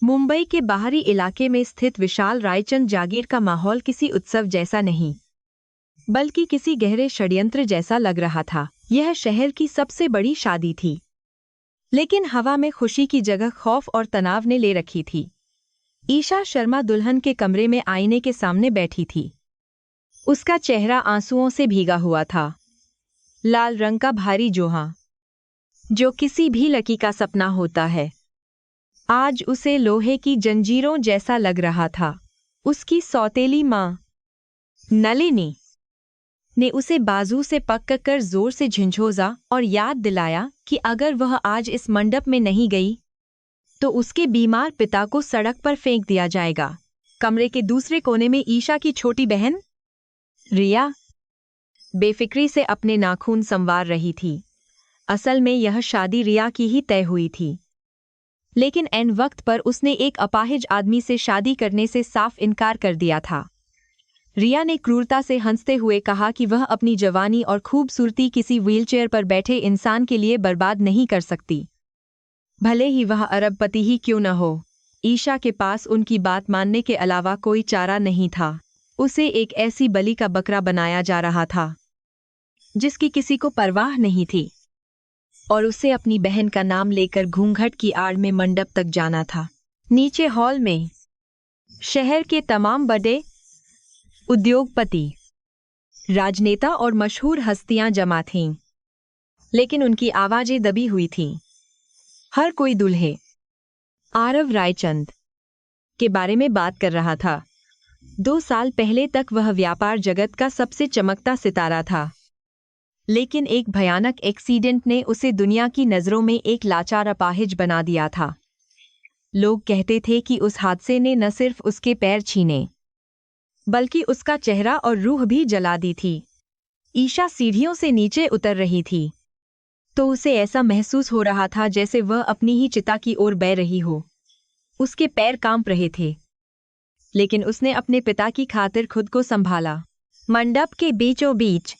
मुंबई के बाहरी इलाके में स्थित विशाल रायचंद जागीर का माहौल किसी उत्सव जैसा नहीं, बल्कि किसी गहरे षड्यंत्र जैसा लग रहा था। यह शहर की सबसे बड़ी शादी थी, लेकिन हवा में खुशी की जगह खौफ और तनाव ने ले रखी थी। ईशा शर्मा दुल्हन के कमरे में आईने के सामने बैठी थी। उसका चेहरा आंसुओं से भीगा हुआ था। लाल रंग का भारी जोहा, जो किसी भी लड़की का सपना होता है, आज उसे लोहे की जंजीरों जैसा लग रहा था। उसकी सौतेली माँ नलिनी ने उसे बाजू से पकड़कर जोर से झंझोजा और याद दिलाया कि अगर वह आज इस मंडप में नहीं गई तो उसके बीमार पिता को सड़क पर फेंक दिया जाएगा। कमरे के दूसरे कोने में ईशा की छोटी बहन रिया बेफिक्री से अपने नाखून संवार रही थी। असल में यह शादी रिया की ही तय हुई थी, लेकिन ऐन वक्त पर उसने एक अपाहिज आदमी से शादी करने से साफ इनकार कर दिया था। रिया ने क्रूरता से हंसते हुए कहा कि वह अपनी जवानी और खूबसूरती किसी व्हीलचेयर पर बैठे इंसान के लिए बर्बाद नहीं कर सकती, भले ही वह अरबपति ही क्यों न हो। ईशा के पास उनकी बात मानने के अलावा कोई चारा नहीं था। उसे एक ऐसी बलि का बकरा बनाया जा रहा था जिसकी किसी को परवाह नहीं थी, और उसे अपनी बहन का नाम लेकर घूंघट की आड़ में मंडप तक जाना था। नीचे हॉल में शहर के तमाम बड़े उद्योगपति, राजनेता और मशहूर हस्तियां जमा थीं, लेकिन उनकी आवाजें दबी हुई थीं। हर कोई दूल्हे आरव रायचंद के बारे में बात कर रहा था। 2 साल पहले तक वह व्यापार जगत का सबसे चमकता सितारा था, लेकिन एक भयानक एक्सीडेंट ने उसे दुनिया की नज़रों में एक लाचार अपाहिज बना दिया था। लोग कहते थे कि उस हादसे ने न सिर्फ उसके पैर छीने, बल्कि उसका चेहरा और रूह भी जला दी थी। ईशा सीढ़ियों से नीचे उतर रही थी, तो उसे ऐसा महसूस हो रहा था जैसे वह अपनी ही चिता की ओर बह रही हो। उसके पैर कांप रहे थे, लेकिन उसने अपने पिता की खातिर खुद को संभाला। मंडप के बीचों बीच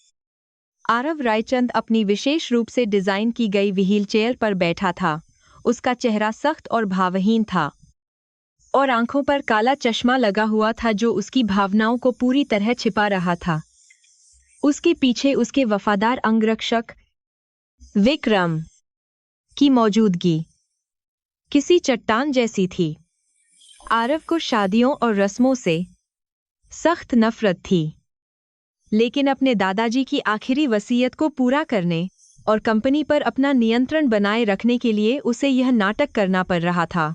आरव रायचंद अपनी विशेष रूप से डिजाइन की गई व्हीलचेयर पर बैठा था। उसका चेहरा सख्त और भावहीन था, और आंखों पर काला चश्मा लगा हुआ था जो उसकी भावनाओं को पूरी तरह छिपा रहा था। उसके पीछे उसके वफादार अंगरक्षक विक्रम की मौजूदगी किसी चट्टान जैसी थी। आरव को शादियों और रस्मों से सख्त नफरत थी, लेकिन अपने दादाजी की आखिरी वसीयत को पूरा करने और कंपनी पर अपना नियंत्रण बनाए रखने के लिए उसे यह नाटक करना पड़ रहा था।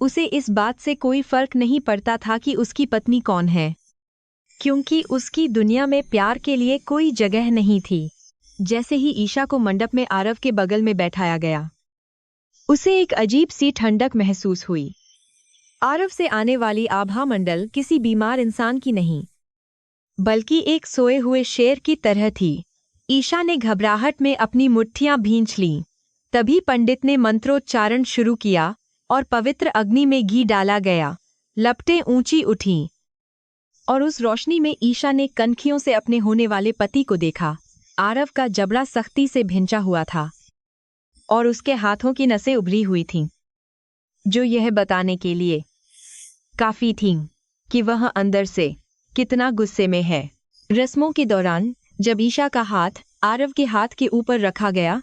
उसे इस बात से कोई फर्क नहीं पड़ता था कि उसकी पत्नी कौन है, क्योंकि उसकी दुनिया में प्यार के लिए कोई जगह नहीं थी। जैसे ही ईशा को मंडप में आरव के बगल में बैठाया गया, उसे एक अजीब सी ठंडक महसूस हुई। आरव से आने वाली आभा मंडल किसी बीमार इंसान की नहीं, बल्कि एक सोए हुए शेर की तरह थी। ईशा ने घबराहट में अपनी मुट्ठियां भींच लीं। तभी पंडित ने मंत्रोच्चारण शुरू किया और पवित्र अग्नि में घी डाला गया। लपटें ऊंची उठीं, और उस रोशनी में ईशा ने कनखियों से अपने होने वाले पति को देखा। आरव का जबड़ा सख्ती से भिंचा हुआ था, और उसके हाथों की नसें उभरी हुई थीं, जो यह बताने के लिए काफी थीं कि वह अंदर से कितना गुस्से में है। रस्मों के दौरान जब ईशा का हाथ आरव के हाथ के ऊपर रखा गया,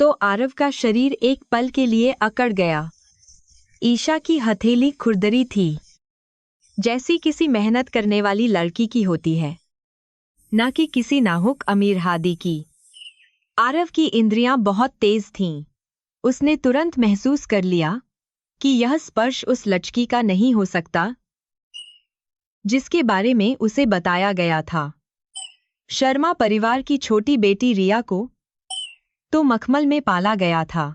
तो आरव का शरीर एक पल के लिए अकड़ गया। ईशा की हथेली खुरदरी थी, जैसी किसी मेहनत करने वाली लड़की की होती है, न कि किसी नाहुक अमीर हादी की। आरव की इंद्रियां बहुत तेज थीं। उसने तुरंत महसूस कर लिया कि यह स्पर्श उस लड़की का नहीं हो सकता जिसके बारे में उसे बताया गया था। शर्मा परिवार की छोटी बेटी रिया को तो मखमल में पाला गया था।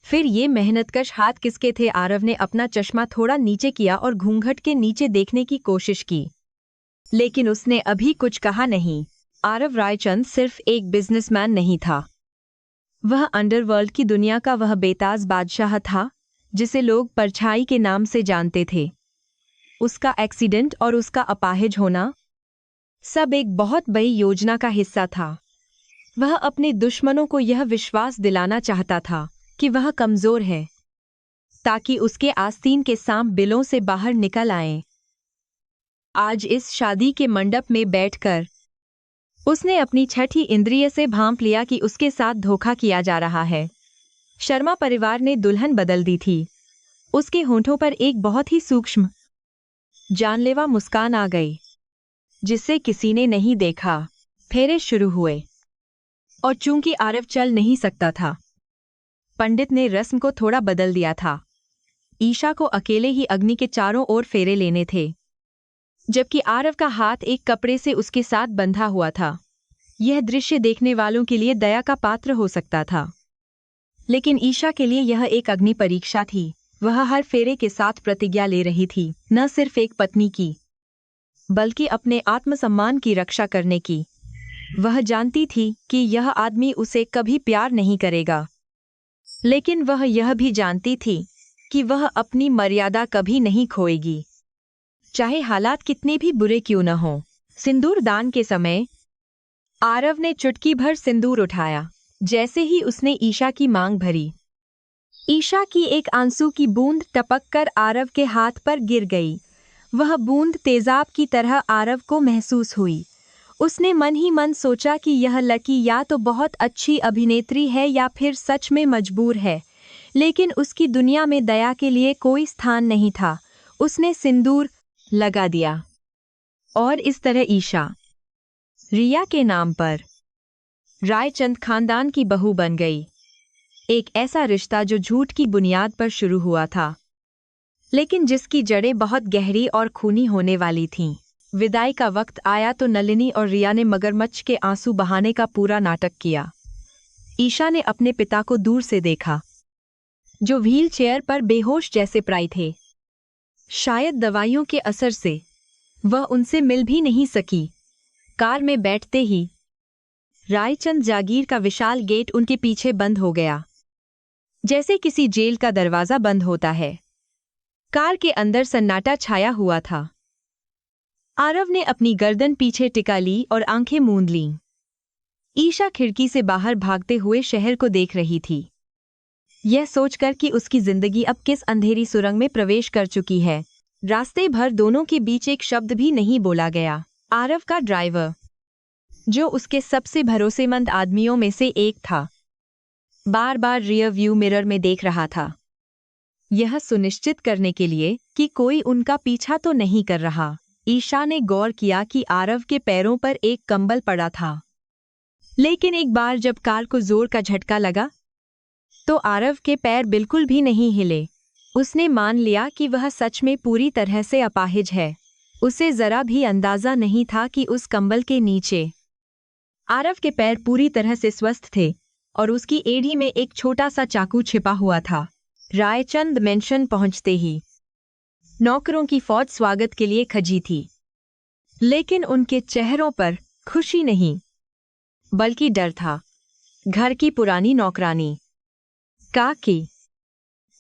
फिर ये मेहनतकश हाथ किसके थे? आरव ने अपना चश्मा थोड़ा नीचे किया और घूंघट के नीचे देखने की कोशिश की, लेकिन उसने अभी कुछ कहा नहीं। आरव रायचंद सिर्फ एक बिजनेसमैन नहीं था, वह अंडरवर्ल्ड की दुनिया का वह बेताज बादशाह था जिसे लोग परछाई के नाम से जानते थे। उसका एक्सीडेंट और उसका अपाहिज होना सब एक बहुत बड़ी योजना का हिस्सा था। वह अपने दुश्मनों को यह विश्वास दिलाना चाहता था कि वह कमजोर है, ताकि उसके आस्तीन के सांप बिलों से बाहर निकल आएं। आज इस शादी के मंडप में बैठकर उसने अपनी छठी इंद्रिय से भांप लिया कि उसके साथ धोखा किया जा रहा है। शर्मा परिवार ने दुल्हन बदल दी थी। उसके होंठों पर एक बहुत ही सूक्ष्म जानलेवा मुस्कान आ गई, जिसे किसी ने नहीं देखा। फेरे शुरू हुए और चूंकि आरव चल नहीं सकता था, पंडित ने रस्म को थोड़ा बदल दिया था। ईशा को अकेले ही अग्नि के चारों ओर फेरे लेने थे, जबकि आरव का हाथ एक कपड़े से उसके साथ बंधा हुआ था। यह दृश्य देखने वालों के लिए दया का पात्र हो सकता था, लेकिन ईशा के लिए यह एक अग्नि परीक्षा थी। वह हर फेरे के साथ प्रतिज्ञा ले रही थी, न सिर्फ एक पत्नी की, बल्कि अपने आत्मसम्मान की रक्षा करने की। वह जानती थी कि यह आदमी उसे कभी प्यार नहीं करेगा, लेकिन वह यह भी जानती थी कि वह अपनी मर्यादा कभी नहीं खोएगी, चाहे हालात कितने भी बुरे क्यों न हों। सिंदूर दान के समय आरव ने चुटकी भर सिंदूर उठाया। जैसे ही उसने ईशा की मांग भरी, ईशा की एक आंसू की बूंद टपककर आरव के हाथ पर गिर गई। वह बूंद तेजाब की तरह आरव को महसूस हुई। उसने मन ही मन सोचा कि यह लड़की या तो बहुत अच्छी अभिनेत्री है या फिर सच में मजबूर है, लेकिन उसकी दुनिया में दया के लिए कोई स्थान नहीं था। उसने सिंदूर लगा दिया और इस तरह ईशा रिया के नाम पर रायचंद खानदान की बहू बन गई। एक ऐसा रिश्ता जो झूठ की बुनियाद पर शुरू हुआ था, लेकिन जिसकी जड़ें बहुत गहरी और खूनी होने वाली थीं। विदाई का वक्त आया तो नलिनी और रिया ने मगरमच्छ के आंसू बहाने का पूरा नाटक किया। ईशा ने अपने पिता को दूर से देखा, जो व्हील चेयर पर बेहोश जैसे प्राय थे। शायद दवाइयों के असर से वह उनसे मिल भी नहीं सकी। कार में बैठते ही रायचंद जागीर का विशाल गेट उनके पीछे बंद हो गया, जैसे किसी जेल का दरवाजा बंद होता है। कार के अंदर सन्नाटा छाया हुआ था। आरव ने अपनी गर्दन पीछे टिका ली और आंखें मूंद लीं। ईशा खिड़की से बाहर भागते हुए शहर को देख रही थी, यह सोचकर कि उसकी जिंदगी अब किस अंधेरी सुरंग में प्रवेश कर चुकी है। रास्ते भर दोनों के बीच एक शब्द भी नहीं बोला गया। आरव का ड्राइवर, जो उसके सबसे भरोसेमंद आदमियों में से एक था, बार बार रियर व्यू मिरर में देख रहा था, यह सुनिश्चित करने के लिए कि कोई उनका पीछा तो नहीं कर रहा। ईशा ने गौर किया कि आरव के पैरों पर एक कंबल पड़ा था, लेकिन एक बार जब कार को जोर का झटका लगा तो आरव के पैर बिल्कुल भी नहीं हिले। उसने मान लिया कि वह सच में पूरी तरह से अपाहिज है। उसे जरा भी अंदाजा नहीं था कि उस कंबल के नीचे आरव के पैर पूरी तरह से स्वस्थ थे और उसकी एड़ी में एक छोटा सा चाकू छिपा हुआ था। रायचंद मेंशन पहुंचते ही नौकरों की फौज स्वागत के लिए खजी थी, लेकिन उनके चेहरों पर खुशी नहीं, बल्कि डर था। घर की पुरानी नौकरानी काकी,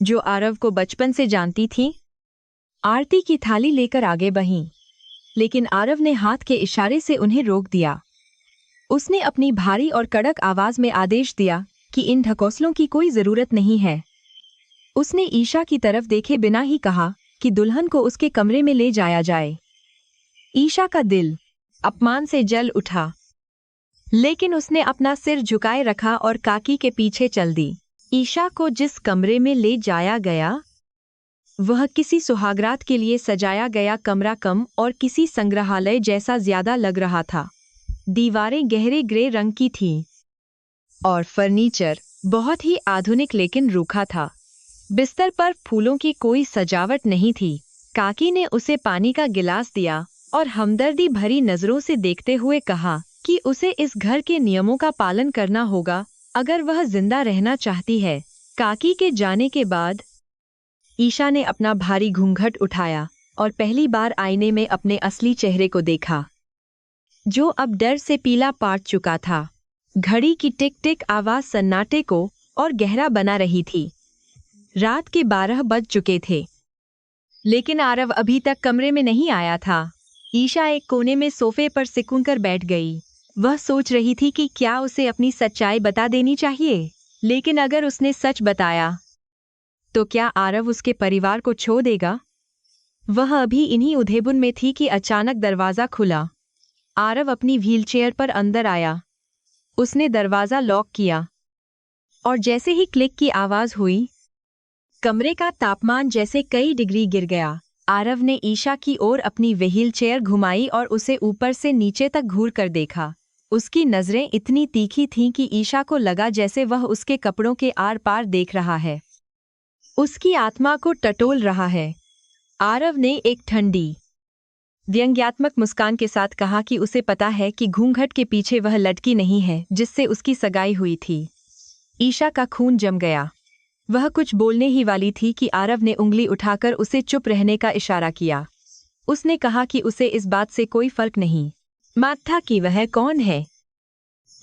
जो आरव को बचपन से जानती थी, आरती की थाली लेकर आगे बढ़ीं, लेकिन आरव ने हाथ के इशारे से उन्हें रोक दिया। उसने अपनी भारी और कड़क आवाज में आदेश दिया कि इन ढकोसलों की कोई जरूरत नहीं है। उसने ईशा की तरफ देखे बिना ही कहा कि दुल्हन को उसके कमरे में ले जाया जाए। ईशा का दिल अपमान से जल उठा, लेकिन उसने अपना सिर झुकाए रखा और काकी के पीछे चल दी। ईशा को जिस कमरे में ले जाया गया वह किसी सुहागरात के लिए सजाया गया कमरा कम और किसी संग्रहालय जैसा ज्यादा लग रहा था। दीवारें गहरे ग्रे रंग की थीं और फर्नीचर बहुत ही आधुनिक लेकिन रूखा था। बिस्तर पर फूलों की कोई सजावट नहीं थी। काकी ने उसे पानी का गिलास दिया और हमदर्दी भरी नजरों से देखते हुए कहा कि उसे इस घर के नियमों का पालन करना होगा अगर वह जिंदा रहना चाहती है। काकी के जाने के बाद ईशा ने अपना भारी घूंघट उठाया और पहली बार आईने में अपने असली चेहरे को देखा, जो अब डर से पीला पाट चुका था। घड़ी की टिक टिक आवाज सन्नाटे को और गहरा बना रही थी। रात के 12 बज चुके थे, लेकिन आरव अभी तक कमरे में नहीं आया था। ईशा एक कोने में सोफे पर सिकुड़ कर बैठ गई। वह सोच रही थी कि क्या उसे अपनी सच्चाई बता देनी चाहिए, लेकिन अगर उसने सच बताया तो क्या आरव उसके परिवार को छोड़ देगा? वह अभी इन्हीं उधेबुन में थी कि अचानक दरवाजा खुला। आरव अपनी व्हीलचेयर पर अंदर आया। उसने दरवाजा लॉक किया और जैसे ही क्लिक की आवाज हुई, कमरे का तापमान जैसे कई डिग्री गिर गया। आरव ने ईशा की ओर अपनी व्हीलचेयर घुमाई और उसे ऊपर से नीचे तक घूर कर देखा। उसकी नजरें इतनी तीखी थीं कि ईशा को लगा जैसे वह उसके कपड़ों के आर पार देख रहा है, उसकी आत्मा को टटोल रहा है। आरव ने एक ठंडी, व्यंग्यात्मक मुस्कान के साथ कहा कि उसे पता है कि घूंघट के पीछे वह लड़की नहीं है जिससे उसकी सगाई हुई थी। ईशा का खून जम गया। वह कुछ बोलने ही वाली थी कि आरव ने उंगली उठाकर उसे चुप रहने का इशारा किया। उसने कहा कि उसे इस बात से कोई फर्क नहीं था कि वह कौन है,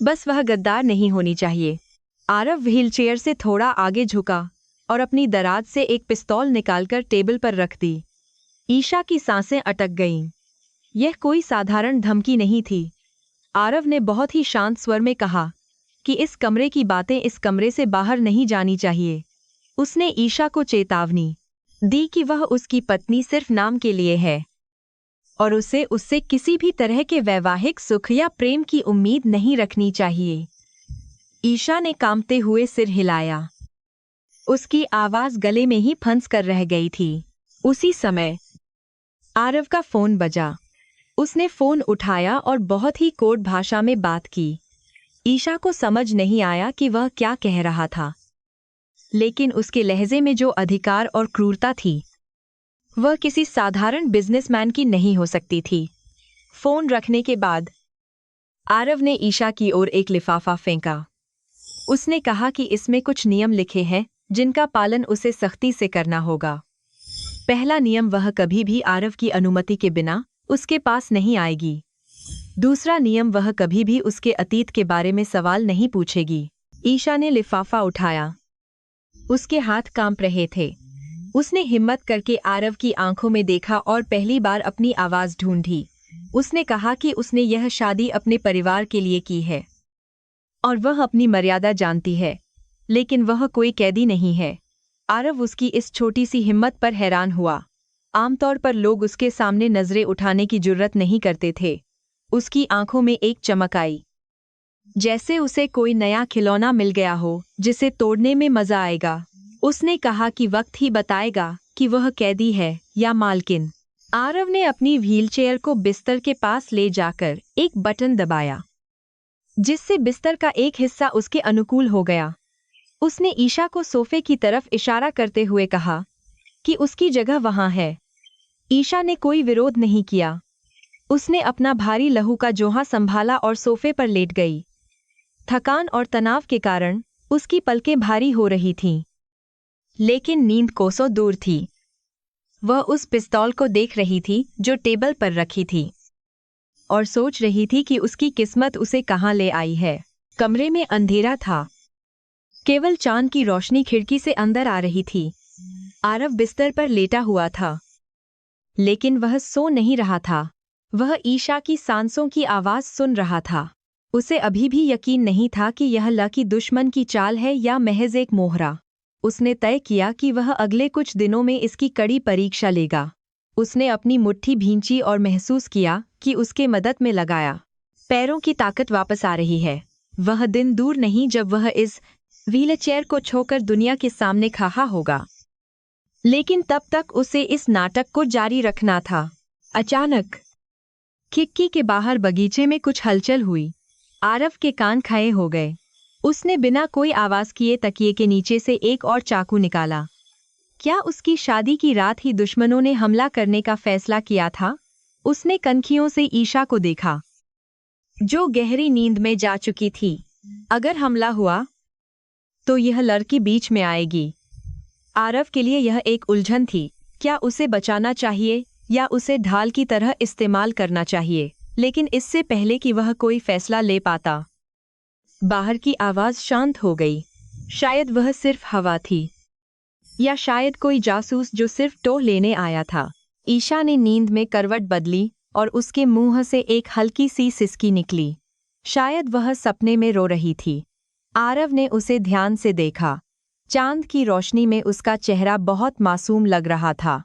बस वह गद्दार नहीं होनी चाहिए। आरव व्हीलचेयर से थोड़ा आगे झुका और अपनी दराज से एक पिस्तौल निकालकर टेबल पर रख दी। ईशा की सांसें अटक गईं। यह कोई साधारण धमकी नहीं थी। आरव ने बहुत ही शांत स्वर में कहा कि इस कमरे की बातें इस कमरे से बाहर नहीं जानी चाहिए। उसने ईशा को चेतावनी दी कि वह उसकी पत्नी सिर्फ नाम के लिए है और उसे उससे किसी भी तरह के वैवाहिक सुख या प्रेम की उम्मीद नहीं रखनी चाहिए। ईशा ने कांपते हुए सिर हिलाया। उसकी आवाज गले में ही फंस कर रह गई थी। उसी समय आरव का फोन बजा। उसने फोन उठाया और बहुत ही कोड भाषा में बात की। ईशा को समझ नहीं आया कि वह क्या कह रहा था, लेकिन उसके लहजे में जो अधिकार और क्रूरता थी, वह किसी साधारण बिजनेसमैन की नहीं हो सकती थी। फोन रखने के बाद आरव ने ईशा की ओर एक लिफाफा फेंका। उसने कहा कि इसमें कुछ नियम लिखे हैं जिनका पालन उसे सख्ती से करना होगा। पहला नियम, वह कभी भी आरव की अनुमति के बिना उसके पास नहीं आएगी। दूसरा नियम, वह कभी भी उसके अतीत के बारे में सवाल नहीं पूछेगी। ईशा ने लिफाफा उठाया। उसके हाथ कांप रहे थे। उसने हिम्मत करके आरव की आंखों में देखा और पहली बार अपनी आवाज ढूंढी। उसने कहा कि उसने यह शादी अपने परिवार के लिए की है और वह अपनी मर्यादा जानती है, लेकिन वह कोई कैदी नहीं है। आरव उसकी इस छोटी सी हिम्मत पर हैरान हुआ। आमतौर पर लोग उसके सामने नजरें उठाने की जुर्रत नहीं करते थे। उसकी आंखों में एक चमक आई, जैसे उसे कोई नया खिलौना मिल गया हो जिसे तोड़ने में मजा आएगा। उसने कहा कि वक्त ही बताएगा कि वह कैदी है या मालकिन। आरव ने अपनी व्हीलचेयर को बिस्तर के पास ले जाकर एक बटन दबाया, जिससे बिस्तर का एक हिस्सा उसके अनुकूल हो गया। उसने ईशा को सोफे की तरफ इशारा करते हुए कहा कि उसकी जगह वहां है। ईशा ने कोई विरोध नहीं किया। उसने अपना भारी लहू का जोहा संभाला और सोफे पर लेट गई। थकान और तनाव के कारण उसकी पलकें भारी हो रही थीं, लेकिन नींद कोसों दूर थी। वह उस पिस्तौल को देख रही थी जो टेबल पर रखी थी और सोच रही थी कि उसकी किस्मत उसे कहां ले आई है। कमरे में अंधेरा था। केवल चांद की रोशनी खिड़की से अंदर आ रही थी। आरव बिस्तर पर लेटा हुआ था, लेकिन वह सो नहीं रहा था। वह ईशा की सांसों की आवाज सुन रहा था। उसे अभी भी यकीन नहीं था कि यह लकी दुश्मन की चाल है या महज एक मोहरा। उसने तय किया कि वह अगले कुछ दिनों में इसकी कड़ी परीक्षा लेगा। उसने अपनी मुट्ठी भींची और महसूस किया कि उसके मदद में लगाया पैरों की ताकत वापस आ रही है। वह दिन दूर नहीं जब वह इस व्हीलचेयर को छोड़कर दुनिया के सामने खड़ा होगा, लेकिन तब तक उसे इस नाटक को जारी रखना था। अचानक खिड़की के बाहर बगीचे में कुछ हलचल हुई। आरव के कान खड़े हो गए। उसने बिना कोई आवाज किए तकिए के नीचे से एक और चाकू निकाला। क्या उसकी शादी की रात ही दुश्मनों ने हमला करने का फैसला किया था? उसने कनखियों से ईशा को देखा, जो गहरी नींद में जा चुकी थी। अगर हमला हुआ तो यह लड़की बीच में आएगी। आरव के लिए यह एक उलझन थी। क्या उसे बचाना चाहिए या उसे ढाल की तरह इस्तेमाल करना चाहिए? लेकिन इससे पहले कि वह कोई फैसला ले पाता, बाहर की आवाज शांत हो गई। शायद वह सिर्फ हवा थी, या शायद कोई जासूस जो सिर्फ टोह लेने आया था। ईशा ने नींद में करवट बदली और उसके मुंह से एक हल्की सी सिसकी निकली। शायद वह सपने में रो रही थी। आरव ने उसे ध्यान से देखा। चांद की रोशनी में उसका चेहरा बहुत मासूम लग रहा था,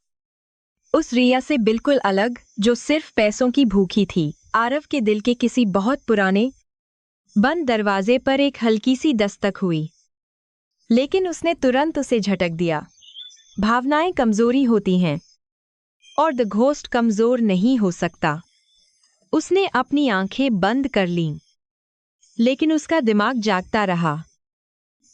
उस रिया से बिल्कुल अलग जो सिर्फ पैसों की भूखी थी। आरव के दिल के किसी बहुत पुराने बंद दरवाजे पर एक हल्की सी दस्तक हुई, लेकिन उसने तुरंत उसे झटक दिया। भावनाएं कमजोरी होती हैं और द घोस्ट कमजोर नहीं हो सकता। उसने अपनी आंखें बंद कर लीं, लेकिन उसका दिमाग जागता रहा,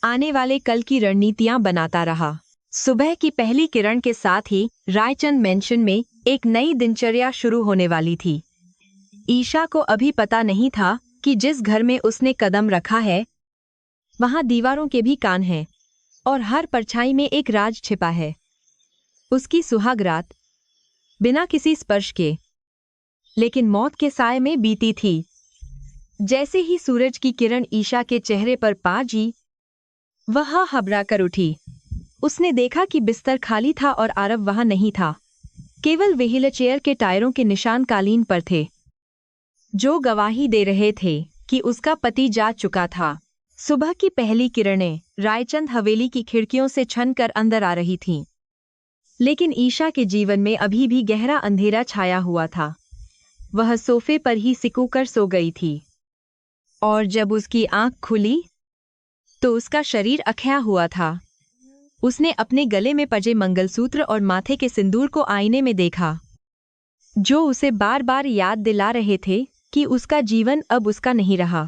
आने वाले कल की रणनीतियां बनाता रहा। सुबह की पहली किरण के साथ ही रायचंद मेंशन में एक नई दिनचर्या शुरू होने वाली थी। ईशा को अभी पता नहीं था कि जिस घर में उसने कदम रखा है वहां दीवारों के भी कान हैं और हर परछाई में एक राज छिपा है। उसकी सुहाग रात बिना किसी स्पर्श के, लेकिन मौत के साए में बीती थी। जैसे ही सूरज की किरण ईशा के चेहरे पर पाजी, वह घबरा कर उठी। उसने देखा कि बिस्तर खाली था और आरव वहां नहीं था। केवल व्हील चेयर के टायरों के निशान कालीन पर थे, जो गवाही दे रहे थे कि उसका पति जा चुका था। सुबह की पहली किरणें रायचंद हवेली की खिड़कियों से छनकर अंदर आ रही थीं, लेकिन ईशा के जीवन में अभी भी गहरा अंधेरा छाया हुआ था। वह सोफे पर ही सिकुड़कर सो गई थी, और जब उसकी आंख खुली तो उसका शरीर अख्या हुआ था। उसने अपने गले में पजे मंगलसूत्र और माथे के सिंदूर को आईने में देखा, जो उसे बार बार याद दिला रहे थे कि उसका जीवन अब उसका नहीं रहा।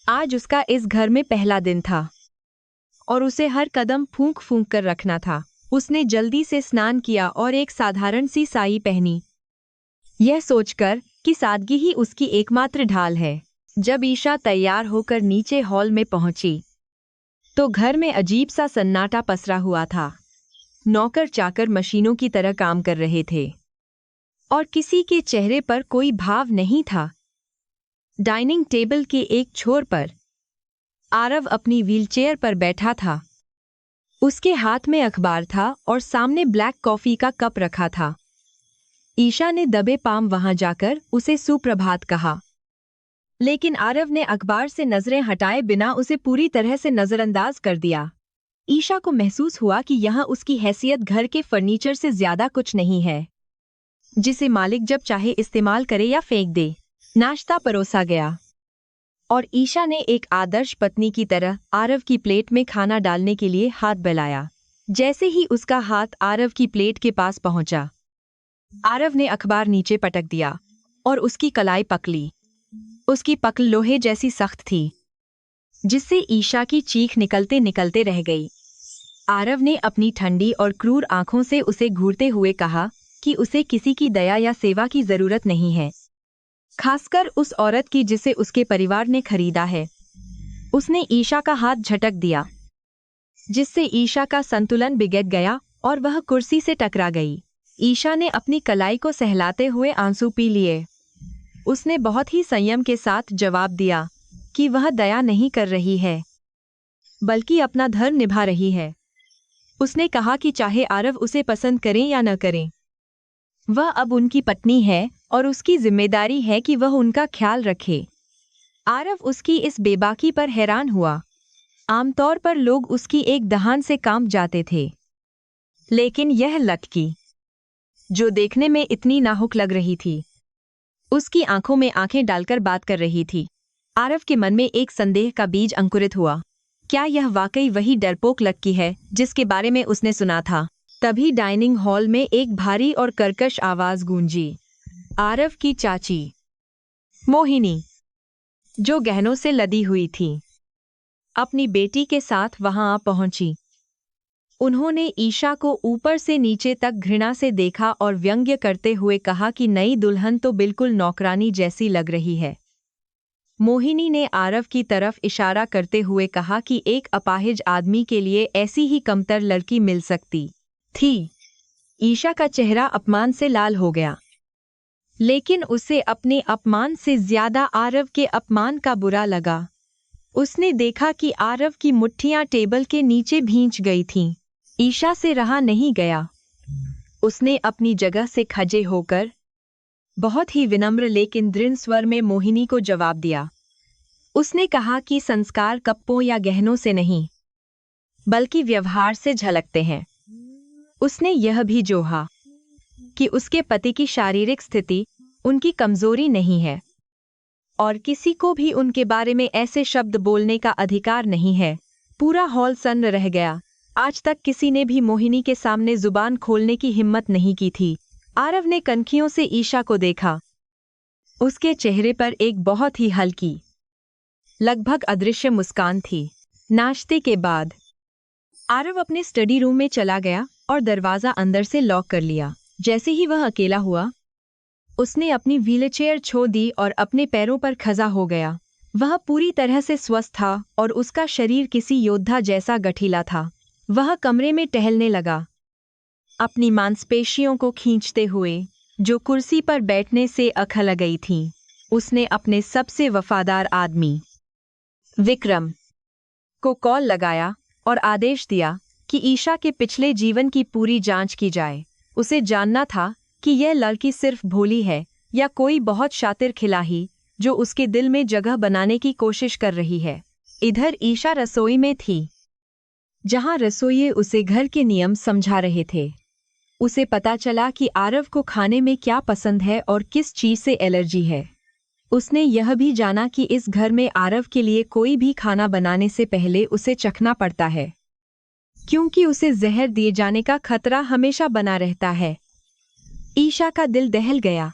आज उसका इस घर में पहला दिन था और उसे हर कदम फूंक फूंक कर रखना था। उसने जल्दी से स्नान किया और एक साधारण सी साड़ी पहनी, यह सोचकर कि सादगी ही उसकी एकमात्र ढाल है। जब ईशा तैयार होकर नीचे हॉल में पहुंची तो घर में अजीब सा सन्नाटा पसरा हुआ था। नौकर चाकर मशीनों की तरह काम कर रहे थे और किसी के चेहरे पर कोई भाव नहीं था। डाइनिंग टेबल के एक छोर पर आरव अपनी व्हीलचेयर पर बैठा था। उसके हाथ में अखबार था और सामने ब्लैक कॉफी का कप रखा था। ईशा ने दबे पाम वहां जाकर उसे सुप्रभात कहा, लेकिन आरव ने अखबार से नजरें हटाए बिना उसे पूरी तरह से नजरअंदाज कर दिया। ईशा को महसूस हुआ कि यहाँ उसकी हैसियत घर के फर्नीचर से ज्यादा कुछ नहीं है, जिसे मालिक जब चाहे इस्तेमाल करे या फेंक दे। नाश्ता परोसा गया और ईशा ने एक आदर्श पत्नी की तरह आरव की प्लेट में खाना डालने के लिए हाथ बढ़ाया। जैसे ही उसका हाथ आरव की प्लेट के पास पहुंचा, आरव ने अखबार नीचे पटक दिया और उसकी कलाई पकड़ी। उसकी पकड़ लोहे जैसी सख्त थी, जिससे ईशा की चीख निकलते निकलते रह गई। आरव ने अपनी ठंडी और क्रूर आंखों से उसे घूरते हुए कहा कि उसे किसी की दया या सेवा की जरूरत नहीं है, खासकर उस औरत की जिसे उसके परिवार ने खरीदा है। उसने ईशा का हाथ झटक दिया, जिससे ईशा का संतुलन बिगड़ गया और वह कुर्सी से टकरा गई। ईशा ने अपनी कलाई को सहलाते हुए आंसू पी लिए। उसने बहुत ही संयम के साथ जवाब दिया कि वह दया नहीं कर रही है, बल्कि अपना धर्म निभा रही है। उसने कहा कि चाहे आरव उसे पसंद करें या न करें, वह अब उनकी पत्नी है और उसकी जिम्मेदारी है कि वह उनका ख्याल रखे। आरव उसकी इस बेबाकी पर हैरान हुआ। आमतौर पर लोग उसकी एक दहान से काम जाते थे, लेकिन यह लड़की, जो देखने में इतनी नाजुक लग रही थी, उसकी आंखों में आंखें डालकर बात कर रही थी। आरव के मन में एक संदेह का बीज अंकुरित हुआ। क्या यह वाकई वही डरपोक लड़की है जिसके बारे में उसने सुना था? तभी डाइनिंग हॉल में एक भारी और कर्कश आवाज गूंजी। आरव की चाची मोहिनी, जो गहनों से लदी हुई थी, अपनी बेटी के साथ वहां आ पहुंची। उन्होंने ईशा को ऊपर से नीचे तक घृणा से देखा और व्यंग्य करते हुए कहा कि नई दुल्हन तो बिल्कुल नौकरानी जैसी लग रही है। मोहिनी ने आरव की तरफ इशारा करते हुए कहा कि एक अपाहिज आदमी के लिए ऐसी ही कमतर लड़की मिल सकती थी। ईशा का चेहरा अपमान से लाल हो गया, लेकिन उसे अपने अपमान से ज्यादा आरव के अपमान का बुरा लगा। उसने देखा कि आरव की मुट्ठियां टेबल के नीचे भींच गई थीं। ईशा से रहा नहीं गया। उसने अपनी जगह से खड़े होकर बहुत ही विनम्र लेकिन दृढ़ स्वर में मोहिनी को जवाब दिया। उसने कहा कि संस्कार कप्पों या गहनों से नहीं, बल्कि व्यवहार से झलकते हैं। उसने यह भी जोहा कि उसके पति की शारीरिक स्थिति उनकी कमजोरी नहीं है और किसी को भी उनके बारे में ऐसे शब्द बोलने का अधिकार नहीं है। पूरा हॉल सन्न रह गया। आज तक किसी ने भी मोहिनी के सामने जुबान खोलने की हिम्मत नहीं की थी। आरव ने कनखियों से ईशा को देखा। उसके चेहरे पर एक बहुत ही हल्की, लगभग अदृश्य मुस्कान थी। नाश्ते के बाद आरव अपने स्टडी रूम में चला गया और दरवाजा अंदर से लॉक कर लिया। जैसे ही वह अकेला हुआ, उसने अपनी व्हीलचेयर छोड़ दी और अपने पैरों पर खड़ा हो गया। वह पूरी तरह से स्वस्थ था और उसका शरीर किसी योद्धा जैसा गठीला था। वह कमरे में टहलने लगा, अपनी मांसपेशियों को खींचते हुए जो कुर्सी पर बैठने से अखल गई थीं। उसने अपने सबसे वफादार आदमी विक्रम को कॉल लगाया और आदेश दिया कि ईशा के पिछले जीवन की पूरी जांच की जाए। उसे जानना था कि यह लड़की सिर्फ भोली है या कोई बहुत शातिर खिलाड़ी जो उसके दिल में जगह बनाने की कोशिश कर रही है। इधर ईशा रसोई में थी, जहां रसोइये उसे घर के नियम समझा रहे थे। उसे पता चला कि आरव को खाने में क्या पसंद है और किस चीज से एलर्जी है। उसने यह भी जाना कि इस घर में आरव के लिए कोई भी खाना बनाने से पहले उसे चखना पड़ता है, क्योंकि उसे जहर दिए जाने का खतरा हमेशा बना रहता है। ईशा का दिल दहल गया।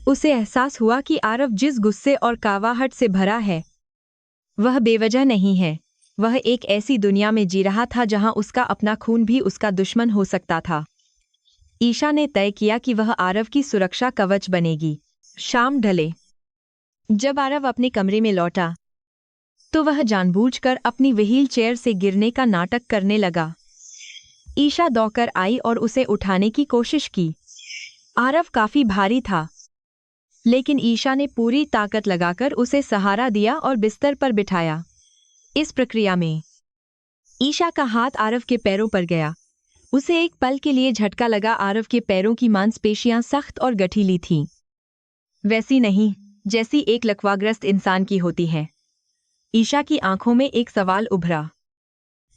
उसे एहसास हुआ कि आरव जिस गुस्से और कावाहट से भरा है, वह बेवजह नहीं है। वह एक ऐसी दुनिया में जी रहा था जहां उसका अपना खून भी उसका दुश्मन हो सकता था। ईशा ने तय किया कि वह आरव की सुरक्षा कवच बनेगी। शाम ढले। जब आरव अपने कमरे में लौटा, तो वह जानबूझकर अपनी व्हील चेयर से गिरने का नाटक करने लगा। ईशा दौड़कर आई और उसे उठाने की कोशिश की। आरव काफी भारी था, लेकिन ईशा ने पूरी ताकत लगाकर उसे सहारा दिया और बिस्तर पर बिठाया। इस प्रक्रिया में ईशा का हाथ आरव के पैरों पर गया। उसे एक पल के लिए झटका लगा। आरव के पैरों की मांसपेशियां सख्त और गठीली थीं, वैसी नहीं जैसी एक लकवाग्रस्त इंसान की होती है। ईशा की आंखों में एक सवाल उभरा,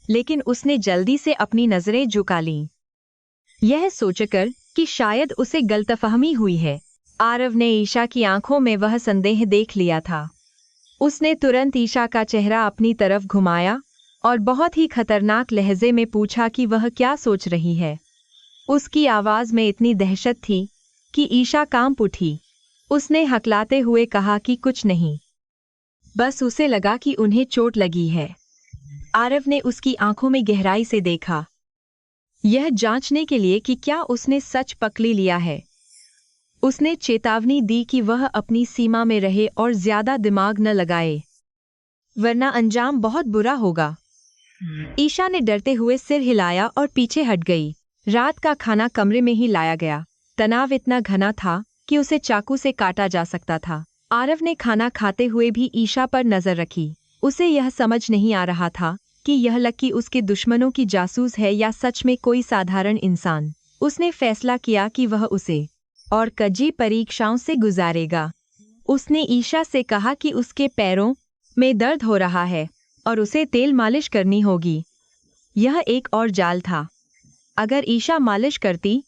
लेकिन उसने जल्दी से अपनी नजरें झुका लीं, यह सोचकर कि शायद उसे गलतफहमी हुई है। आरव ने ईशा की आंखों में वह संदेह देख लिया था। उसने तुरंत ईशा का चेहरा अपनी तरफ घुमाया और बहुत ही खतरनाक लहजे में पूछा कि वह क्या सोच रही है। उसकी आवाज में इतनी दहशत थी कि ईशा कांप उठी। उसने हकलाते हुए कहा कि कुछ नहीं, बस उसे लगा कि उन्हें चोट लगी है। आरव ने उसकी आंखों में गहराई से देखा, यह जांचने के लिए कि क्या उसने सच पकड़ लिया है। उसने चेतावनी दी कि वह अपनी सीमा में रहे और ज्यादा दिमाग न लगाए, वरना अंजाम बहुत बुरा होगा। ईशा ने डरते हुए सिर हिलाया और पीछे हट गई। रात का खाना कमरे में ही लाया गया। तनाव इतना घना था कि उसे चाकू से काटा जा सकता था। आरव ने खाना खाते हुए भी ईशा पर नजर रखी। उसे यह समझ नहीं आ रहा था कि यह लड़की उसके दुश्मनों की जासूस है या सच में कोई साधारण इंसान। उसने फैसला किया कि वह उसे और कजी परीक्षाओं से गुजारेगा। उसने ईशा से कहा कि उसके पैरों में दर्द हो रहा है और उसे तेल मालिश करनी होगी। यह एक और जाल था। अगर ईशा मालिश करती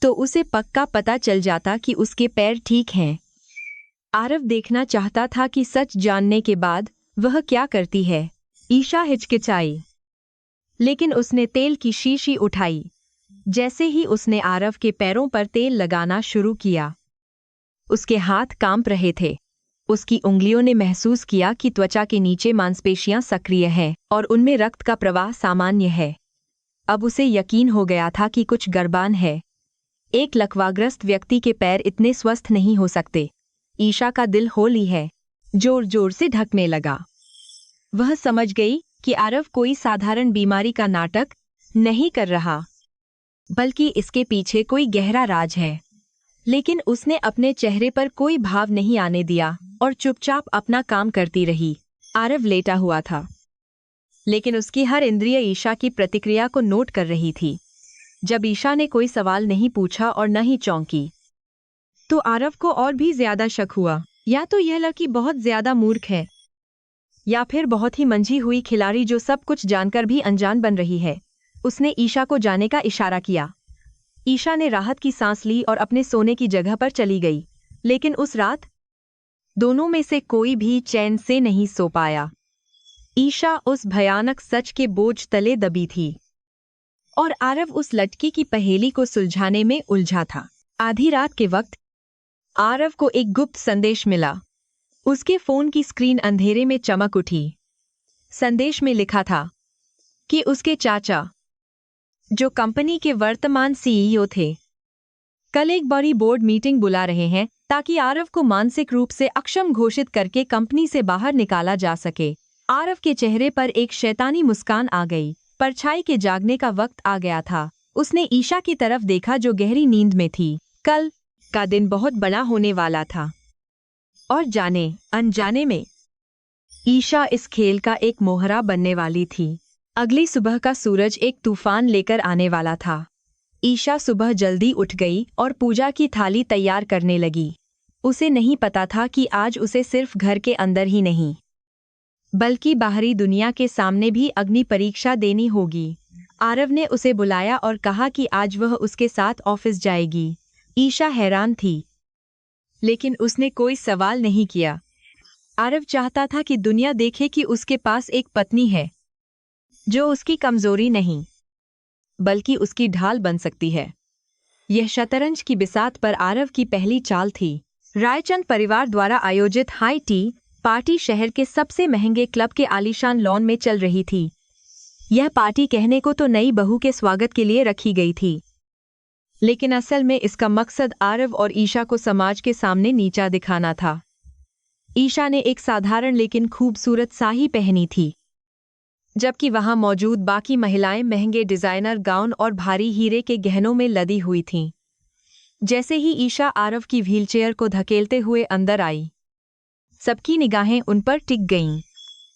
तो उसे पक्का पता चल जाता कि उसके पैर ठीक हैं। आरव देखना चाहता था कि सच जानने के बाद वह क्या करती है। ईशा हिचकिचाई, लेकिन उसने तेल की शीशी उठाई। जैसे ही उसने आरव के पैरों पर तेल लगाना शुरू किया, उसके हाथ कांप रहे थे। उसकी उंगलियों ने महसूस किया कि त्वचा के नीचे मांसपेशियां सक्रिय हैं और उनमें रक्त का प्रवाह सामान्य है। अब उसे यकीन हो गया था कि कुछ गड़बड़ है। एक लकवाग्रस्त व्यक्ति के पैर इतने स्वस्थ नहीं हो सकते। ईशा का दिल होली है जोर जोर से धड़कने लगा। वह समझ गई कि आरव कोई साधारण बीमारी का नाटक नहीं कर रहा, बल्कि इसके पीछे कोई गहरा राज है। लेकिन उसने अपने चेहरे पर कोई भाव नहीं आने दिया और चुपचाप अपना काम करती रही। आरव लेटा हुआ था, लेकिन उसकी हर इंद्रिय ईशा की प्रतिक्रिया को नोट कर रही थी। जब ईशा ने कोई सवाल नहीं पूछा और न ही चौंकी, तो आरव को और भी ज्यादा शक हुआ, या तो यह लड़की बहुत ज्यादा मूर्ख है या फिर बहुत ही मंझी हुई खिलाड़ी जो सब कुछ जानकर भी अनजान बन रही है। उसने ईशा को जाने का इशारा किया। ईशा ने राहत की सांस ली और अपने सोने की जगह पर चली गई। लेकिन उस रात दोनों में से कोई भी चैन से नहीं सो पाया। ईशा उस भयानक सच के बोझ तले दबी थी और आरव उस लड़की की पहेली को सुलझाने में उलझा था। आधी रात के वक्त आरव को एक गुप्त संदेश मिला। उसके फोन की स्क्रीन अंधेरे में चमक उठी। संदेश में लिखा था कि उसके चाचा, जो कंपनी के वर्तमान सीईओ थे, कल एक बड़ी बोर्ड मीटिंग बुला रहे हैं ताकि आरव को मानसिक रूप से अक्षम घोषित करके कंपनी से बाहर निकाला जा सके। आरव के चेहरे पर एक शैतानी मुस्कान आ गई। परछाई के जागने का वक्त आ गया था। उसने ईशा की तरफ देखा जो गहरी नींद में थी। कल का दिन बहुत बड़ा होने वाला था और जाने अनजाने में ईशा इस खेल का एक मोहरा बनने वाली थी। अगली सुबह का सूरज एक तूफान लेकर आने वाला था। ईशा सुबह जल्दी उठ गई और पूजा की थाली तैयार करने लगी। उसे नहीं पता था कि आज उसे सिर्फ घर के अंदर ही नहीं बल्कि बाहरी दुनिया के सामने भी अग्नि परीक्षा देनी होगी। आरव ने उसे बुलाया और कहा कि आज वह उसके साथ ऑफिस जाएगी। ईशा हैरान थी, लेकिन उसने कोई सवाल नहीं किया। आरव चाहता था कि दुनिया देखे कि उसके पास एक पत्नी है जो उसकी कमजोरी नहीं बल्कि उसकी ढाल बन सकती है। यह शतरंज की बिसात पर आरव की पहली चाल थी। रायचंद परिवार द्वारा आयोजित हाई टी पार्टी शहर के सबसे महंगे क्लब के आलीशान लॉन में चल रही थी। यह पार्टी कहने को तो नई बहू के स्वागत के लिए रखी गई थी, लेकिन असल में इसका मकसद आरव और ईशा को समाज के सामने नीचा दिखाना था। ईशा ने एक साधारण लेकिन खूबसूरत साड़ी पहनी थी, जबकि वहां मौजूद बाकी महिलाएं महंगे डिजाइनर गाउन और भारी हीरे के गहनों में लदी हुई थीं। जैसे ही ईशा आरव की व्हीलचेयर को धकेलते हुए अंदर आई, सबकी निगाहें उन पर टिक गईं।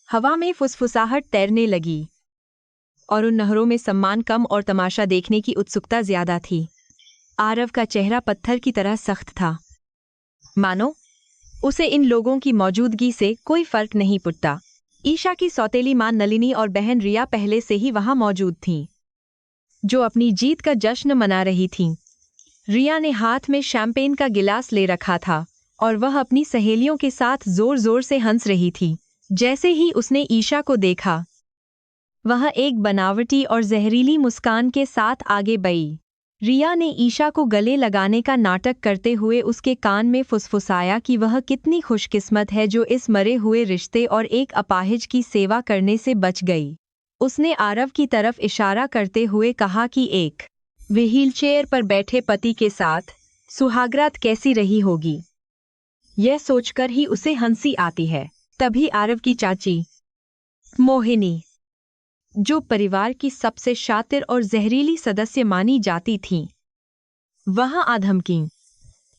हवा में फुसफुसाहट तैरने लगी और उन नहरों में सम्मान कम और तमाशा देखने की उत्सुकता ज्यादा थी। आरव का चेहरा पत्थर की तरह सख्त था, मानो उसे इन लोगों की मौजूदगी से कोई फर्क नहीं पड़ता। ईशा की सौतेली मां नलिनी और बहन रिया पहले से ही वहां मौजूद थीं, जो अपनी जीत का जश्न मना रही थीं। रिया ने हाथ में शैंपेन का गिलास ले रखा था और वह अपनी सहेलियों के साथ जोर जोर से हंस रही थी। जैसे ही उसने ईशा को देखा, वह एक बनावटी और जहरीली मुस्कान के साथ आगे बढ़ी। रिया ने ईशा को गले लगाने का नाटक करते हुए उसके कान में फुसफुसाया कि वह कितनी खुशकिस्मत है जो इस मरे हुए रिश्ते और एक अपाहिज की सेवा करने से बच गई। उसने आरव की तरफ इशारा करते हुए कहा कि एक व्हीलचेयर पर बैठे पति के साथ सुहागरात कैसी रही होगी। यह सोचकर ही उसे हंसी आती है। तभी आरव की चाची मोहिनी, जो परिवार की सबसे शातिर और जहरीली सदस्य मानी जाती थीं, वहां आ धमकीं।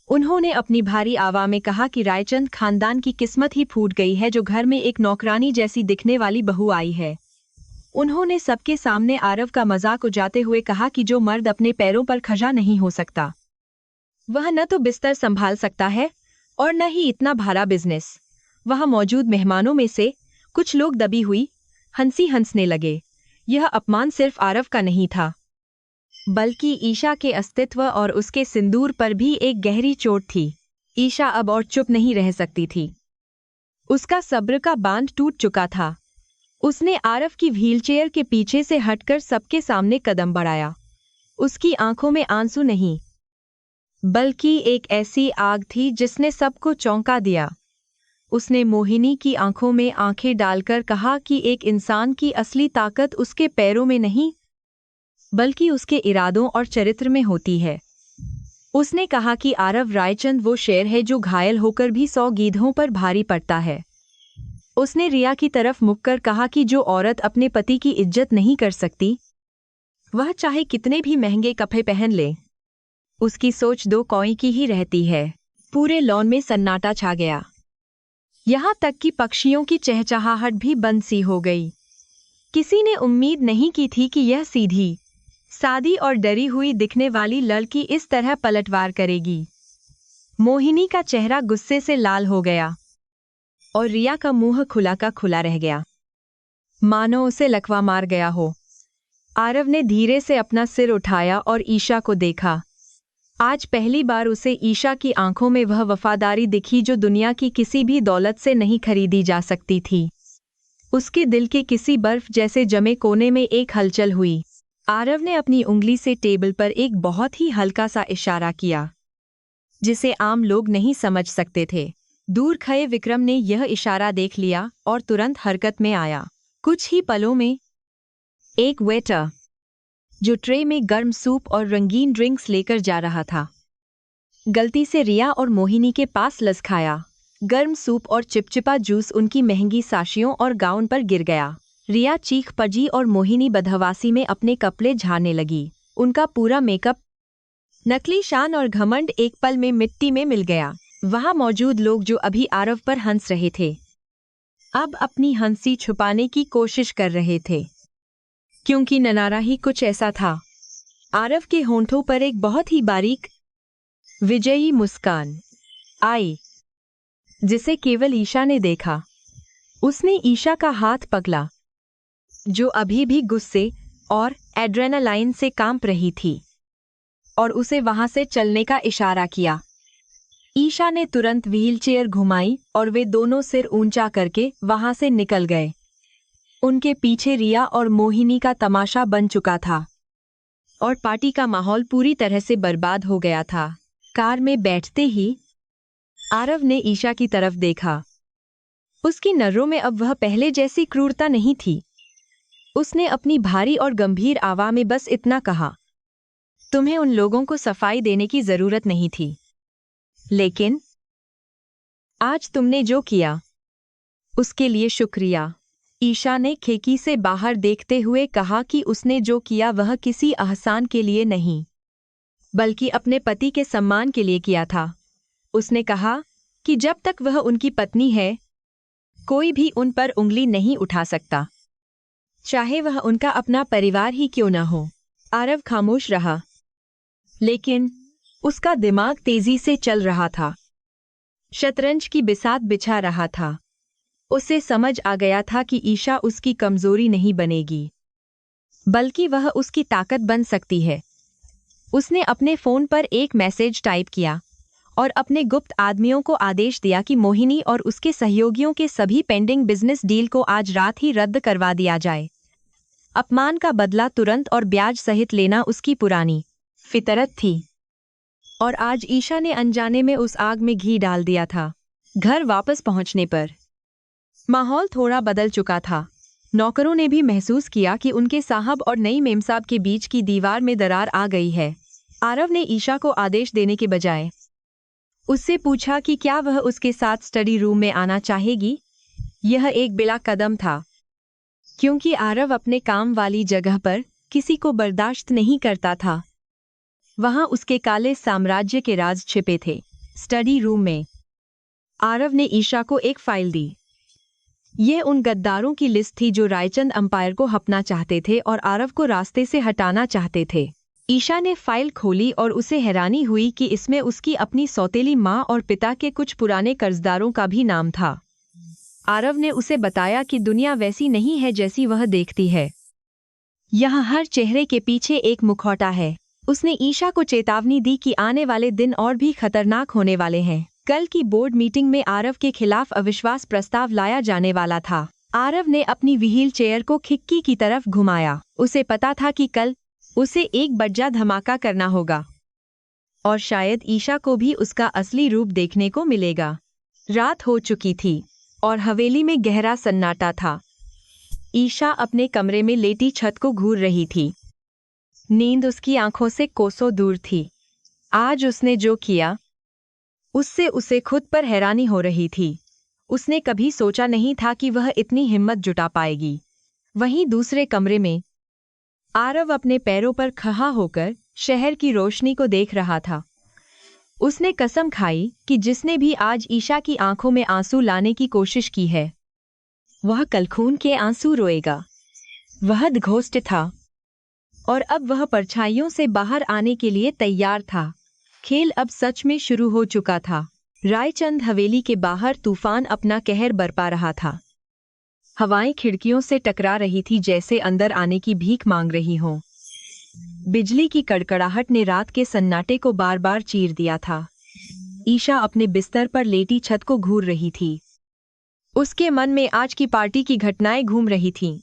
उन्होंने अपनी भारी आवाज में कहा कि रायचंद खानदान की किस्मत ही फूट गई है जो घर में एक नौकरानी जैसी दिखने वाली बहू आई है। उन्होंने सबके सामने आरव का मजाक उड़ाते हुए कहा कि जो मर्द अपने पैरों पर खड़ा नहीं हो सकता, वह न तो बिस्तर संभाल सकता है और न ही इतना भारा बिजनेस। वहां मौजूद मेहमानों में से कुछ लोग दबी हुई हंसने लगे। यह अपमान सिर्फ आरव का नहीं था, बल्कि ईशा के अस्तित्व और उसके सिंदूर पर भी एक गहरी चोट थी। ईशा अब और चुप नहीं रह सकती थी। उसका सब्र का बांध टूट चुका था। उसने आरव की व्हीलचेयर के पीछे से हटकर सबके सामने कदम बढ़ाया। उसकी आंखों में आंसू नहीं, बल्कि एक ऐसी आग थी जिसने सबको चौंका दिया। उसने मोहिनी की आंखों में आंखें डालकर कहा कि एक इंसान की असली ताकत उसके पैरों में नहीं, बल्कि उसके इरादों और चरित्र में होती है। उसने कहा कि आरव रायचंद वो शेर है जो घायल होकर भी 100 गीदड़ों पर भारी पड़ता है। उसने रिया की तरफ मुड़कर कहा कि जो औरत अपने पति की इज्जत नहीं कर सकती, वह चाहे कितने भी महंगे कपड़े पहन ले, उसकी सोच 2 कौए की ही रहती है। पूरे लॉन में सन्नाटा छा गया, यहाँ तक कि पक्षियों की चहचहाहट भी बंद सी हो गई। किसी ने उम्मीद नहीं की थी कि यह सीधी सादी और डरी हुई दिखने वाली लड़की इस तरह पलटवार करेगी। मोहिनी का चेहरा गुस्से से लाल हो गया और रिया का मुंह खुला का खुला रह गया, मानो उसे लकवा मार गया हो। आरव ने धीरे से अपना सिर उठाया और ईशा को देखा। आज पहली बार उसे ईशा की आंखों में वह वफादारी दिखी जो दुनिया की किसी भी दौलत से नहीं खरीदी जा सकती थी। उसके दिल के किसी बर्फ जैसे जमे कोने में एक हलचल हुई। आरव ने अपनी उंगली से टेबल पर एक बहुत ही हल्का सा इशारा किया, जिसे आम लोग नहीं समझ सकते थे। दूर खड़े विक्रम ने यह इशारा देख लिया और तुरंत हरकत में आया। कुछ ही पलों में एक वेटर, जो ट्रे में गर्म सूप और रंगीन ड्रिंक्स लेकर जा रहा था, गलती से रिया और मोहिनी के पास लसकाया। गर्म सूप और चिपचिपा जूस उनकी महंगी साड़ियों और गाउन पर गिर गया। रिया चीख पड़ी और मोहिनी बदहवासी में अपने कपड़े झाड़ने लगी। उनका पूरा मेकअप, नकली शान और घमंड एक पल में मिट्टी में मिल गया। वहां मौजूद लोग जो अभी आरव पर हंस रहे थे, अब अपनी हंसी छुपाने की कोशिश कर रहे थे, क्योंकि ननारा ही कुछ ऐसा था। आरव के होंठों पर एक बहुत ही बारीक विजयी मुस्कान आई, जिसे केवल ईशा ने देखा। उसने ईशा का हाथ पकड़ा, जो अभी भी गुस्से और एड्रेनालाइन से कांप रही थी, और उसे वहां से चलने का इशारा किया। ईशा ने तुरंत व्हीलचेयर घुमाई और वे दोनों सिर ऊंचा करके वहां से निकल गए। उनके पीछे रिया और मोहिनी का तमाशा बन चुका था और पार्टी का माहौल पूरी तरह से बर्बाद हो गया था। कार में बैठते ही आरव ने ईशा की तरफ देखा। उसकी नज़रों में अब वह पहले जैसी क्रूरता नहीं थी। उसने अपनी भारी और गंभीर आवाज में बस इतना कहा, तुम्हें उन लोगों को सफाई देने की जरूरत नहीं थी, लेकिन आज तुमने जो किया उसके लिए शुक्रिया। ईशा ने खिड़की से बाहर देखते हुए कहा कि उसने जो किया वह किसी एहसान के लिए नहीं, बल्कि अपने पति के सम्मान के लिए किया था। उसने कहा कि जब तक वह उनकी पत्नी है, कोई भी उन पर उंगली नहीं उठा सकता, चाहे वह उनका अपना परिवार ही क्यों न हो। आरव खामोश रहा, लेकिन उसका दिमाग तेजी से चल रहा था, शतरंज की बिसात बिछा रहा था। उसे समझ आ गया था कि ईशा उसकी कमजोरी नहीं बनेगी, बल्कि वह उसकी ताकत बन सकती है। उसने अपने फोन पर एक मैसेज टाइप किया और अपने गुप्त आदमियों को आदेश दिया कि मोहिनी और उसके सहयोगियों के सभी पेंडिंग बिजनेस डील को आज रात ही रद्द करवा दिया जाए। अपमान का बदला तुरंत और ब्याज सहित लेना उसकी पुरानी फितरत थी, और आज ईशा ने अनजाने में उस आग में घी डाल दिया था। घर वापस पहुंचने पर माहौल थोड़ा बदल चुका था। नौकरों ने भी महसूस किया कि उनके साहब और नई मेमसाब के बीच की दीवार में दरार आ गई है। आरव ने ईशा को आदेश देने के बजाय उससे पूछा कि क्या वह उसके साथ स्टडी रूम में आना चाहेगी। यह एक बिला कदम था, क्योंकि आरव अपने काम वाली जगह पर किसी को बर्दाश्त नहीं करता था। वहां उसके काले साम्राज्य के राज छिपे थे। स्टडी रूम में आरव ने ईशा को एक फाइल दी। यह उन गद्दारों की लिस्ट थी जो रायचंद अंपायर को हपना चाहते थे और आरव को रास्ते से हटाना चाहते थे। ईशा ने फाइल खोली और उसे हैरानी हुई कि इसमें उसकी अपनी सौतेली माँ और पिता के कुछ पुराने कर्जदारों का भी नाम था। आरव ने उसे बताया कि दुनिया वैसी नहीं है जैसी वह देखती है। यहाँ हर चेहरे के पीछे एक मुखौटा है। उसने ईशा को चेतावनी दी कि आने वाले दिन और भी खतरनाक होने वाले हैं। कल की बोर्ड मीटिंग में आरव के खिलाफ अविश्वास प्रस्ताव लाया जाने वाला था। आरव ने अपनी व्हील चेयर को खिड़की की तरफ घुमाया। उसे पता था कि कल उसे एक बड़ा धमाका करना होगा, और शायद ईशा को भी उसका असली रूप देखने को मिलेगा। रात हो चुकी थी और हवेली में गहरा सन्नाटा था। ईशा अपने कमरे में लेटी छत को घूर रही थी। नींद उसकी आंखों से कोसों दूर थी। आज उसने जो किया उससे उसे खुद पर हैरानी हो रही थी। उसने कभी सोचा नहीं था कि वह इतनी हिम्मत जुटा पाएगी। वहीं दूसरे कमरे में आरव अपने पैरों पर खड़ा होकर शहर की रोशनी को देख रहा था। उसने कसम खाई कि जिसने भी आज ईशा की आंखों में आंसू लाने की कोशिश की है, वह कल खून के आंसू रोएगा। वह घोस्ट था, और अब वह परछाइयों से बाहर आने के लिए तैयार था। खेल अब सच में शुरू हो चुका था। रायचंद हवेली के बाहर तूफान अपना कहर बरपा रहा था। हवाएं खिड़कियों से टकरा रही थी जैसे अंदर आने की भीख मांग रही हों। बिजली की कड़कड़ाहट ने रात के सन्नाटे को बार बार चीर दिया था। ईशा अपने बिस्तर पर लेटी छत को घूर रही थी। उसके मन में आज की पार्टी की घटनाएं घूम रही थीं।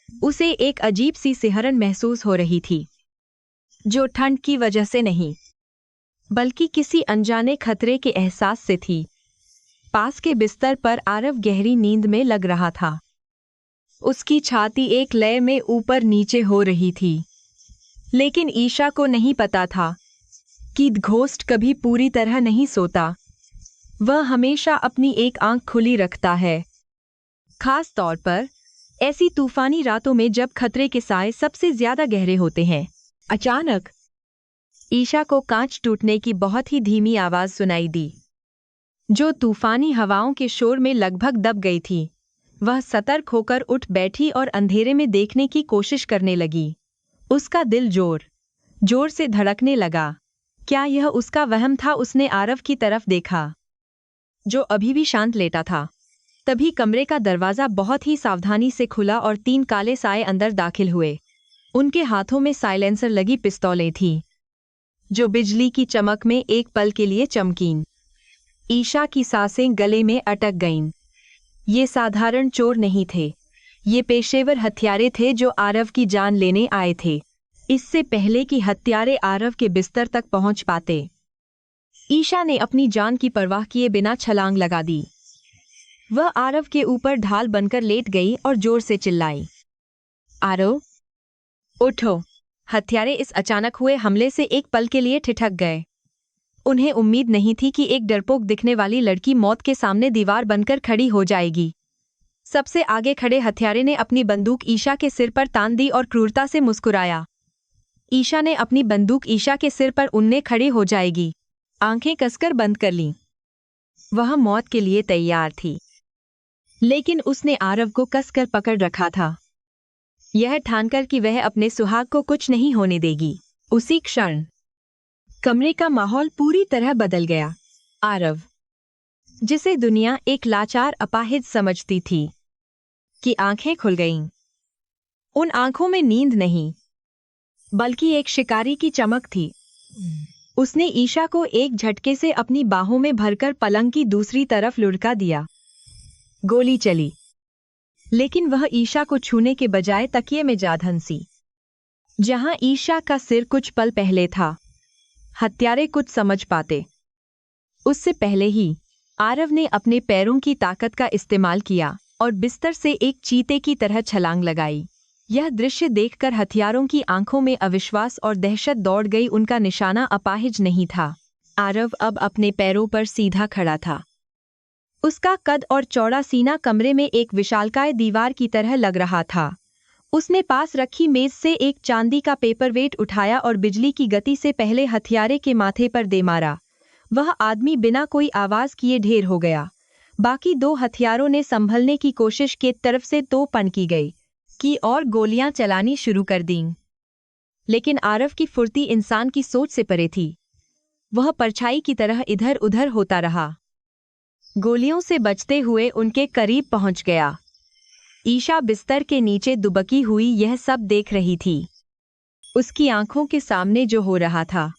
उसे एक अजीब सी सिहरन महसूस हो रही थी, जो ठंड की वजह से नहीं, बल्कि किसी अनजाने खतरे के एहसास से थी। पास के बिस्तर पर आरव गहरी नींद में लग रहा था। उसकी छाती एक लय में ऊपर नीचे हो रही थी। लेकिन ईशा को नहीं पता था कि घोस्ट कभी पूरी तरह नहीं सोता। वह हमेशा अपनी एक आंख खुली रखता है, खास तौर पर ऐसी तूफानी रातों में जब खतरे के साए सबसे ज्यादा गहरे होते हैं। अचानक ईशा को कांच टूटने की बहुत ही धीमी आवाज सुनाई दी, जो तूफानी हवाओं के शोर में लगभग दब गई थी। वह सतर्क होकर उठ बैठी और अंधेरे में देखने की कोशिश करने लगी। उसका दिल जोर जोर से धड़कने लगा। क्या यह उसका वहम था? उसने आरव की तरफ देखा, जो अभी भी शांत लेटा था। तभी कमरे का दरवाजा बहुत ही सावधानी से खुला और 3 काले साए अंदर दाखिल हुए। उनके हाथों में साइलेंसर लगी पिस्तौलें थीं, जो बिजली की चमक में एक पल के लिए चमकीं। ईशा की सांसें गले में अटक गईं। ये साधारण चोर नहीं थे, ये पेशेवर हत्यारे थे जो आरव की जान लेने आए थे, इससे पहले कि हत्यारे आरव के बिस्तर तक पहुंच पाते। ईशा ने अपनी जान की परवाह किए बिना छलांग लगा दी। वह आरव के ऊपर ढाल बनकर लेट गई और जोर से चिल्लाई, आरव, उठो। हत्यारे इस अचानक हुए हमले से एक पल के लिए ठिठक गए। उन्हें उम्मीद नहीं थी कि एक डरपोक दिखने वाली लड़की मौत के सामने दीवार बनकर खड़ी हो जाएगी। सबसे आगे खड़े हत्यारे ने अपनी बंदूक ईशा के सिर पर तान दी और क्रूरता से मुस्कुराया। ईशा ने अपनी बंदूक ईशा के सिर पर उन्ने खड़ी हो जाएगी, आंखें कसकर बंद कर लीं। वह मौत के लिए तैयार थी, लेकिन उसने आरव को कसकर पकड़ रखा था, यह ठानकर कि वह अपने सुहाग को कुछ नहीं होने देगी। उसी क्षण कमरे का माहौल पूरी तरह बदल गया। आरव, जिसे दुनिया एक लाचार अपाहिज समझती थी, की आंखें खुल गईं। उन आंखों में नींद नहीं, बल्कि एक शिकारी की चमक थी। उसने ईशा को एक झटके से अपनी बाहों में भरकर पलंग की दूसरी तरफ लुढ़का दिया। गोली चली, लेकिन वह ईशा को छूने के बजाय तकिए में जा धंसी, जहां ईशा का सिर कुछ पल पहले था। हत्यारे कुछ समझ पाते उससे पहले ही आरव ने अपने पैरों की ताकत का इस्तेमाल किया और बिस्तर से एक चीते की तरह छलांग लगाई। यह दृश्य देखकर हथियारों की आंखों में अविश्वास और दहशत दौड़ गई। उनका निशाना अपाहिज नहीं था। आरव अब अपने पैरों पर सीधा खड़ा था। उसका कद और चौड़ा सीना कमरे में एक विशालकाय दीवार की तरह लग रहा था। उसने पास रखी मेज से एक चांदी का पेपरवेट उठाया और बिजली की गति से पहले हथियारे के माथे पर दे मारा। वह आदमी बिना कोई आवाज किए ढेर हो गया। बाकी 2 हथियारों ने संभलने की कोशिश के तरफ से तो पनकी गई कि और गोलियां चलानी शुरू कर दीं। लेकिन आरव की फुर्ती इंसान की सोच से परे थी। वह परछाई की तरह इधर उधर होता रहा, गोलियों से बचते हुए उनके करीब पहुंच गया। ईशा बिस्तर के नीचे दुबकी हुई यह सब देख रही थी। उसकी आंखों के सामने जो हो रहा था,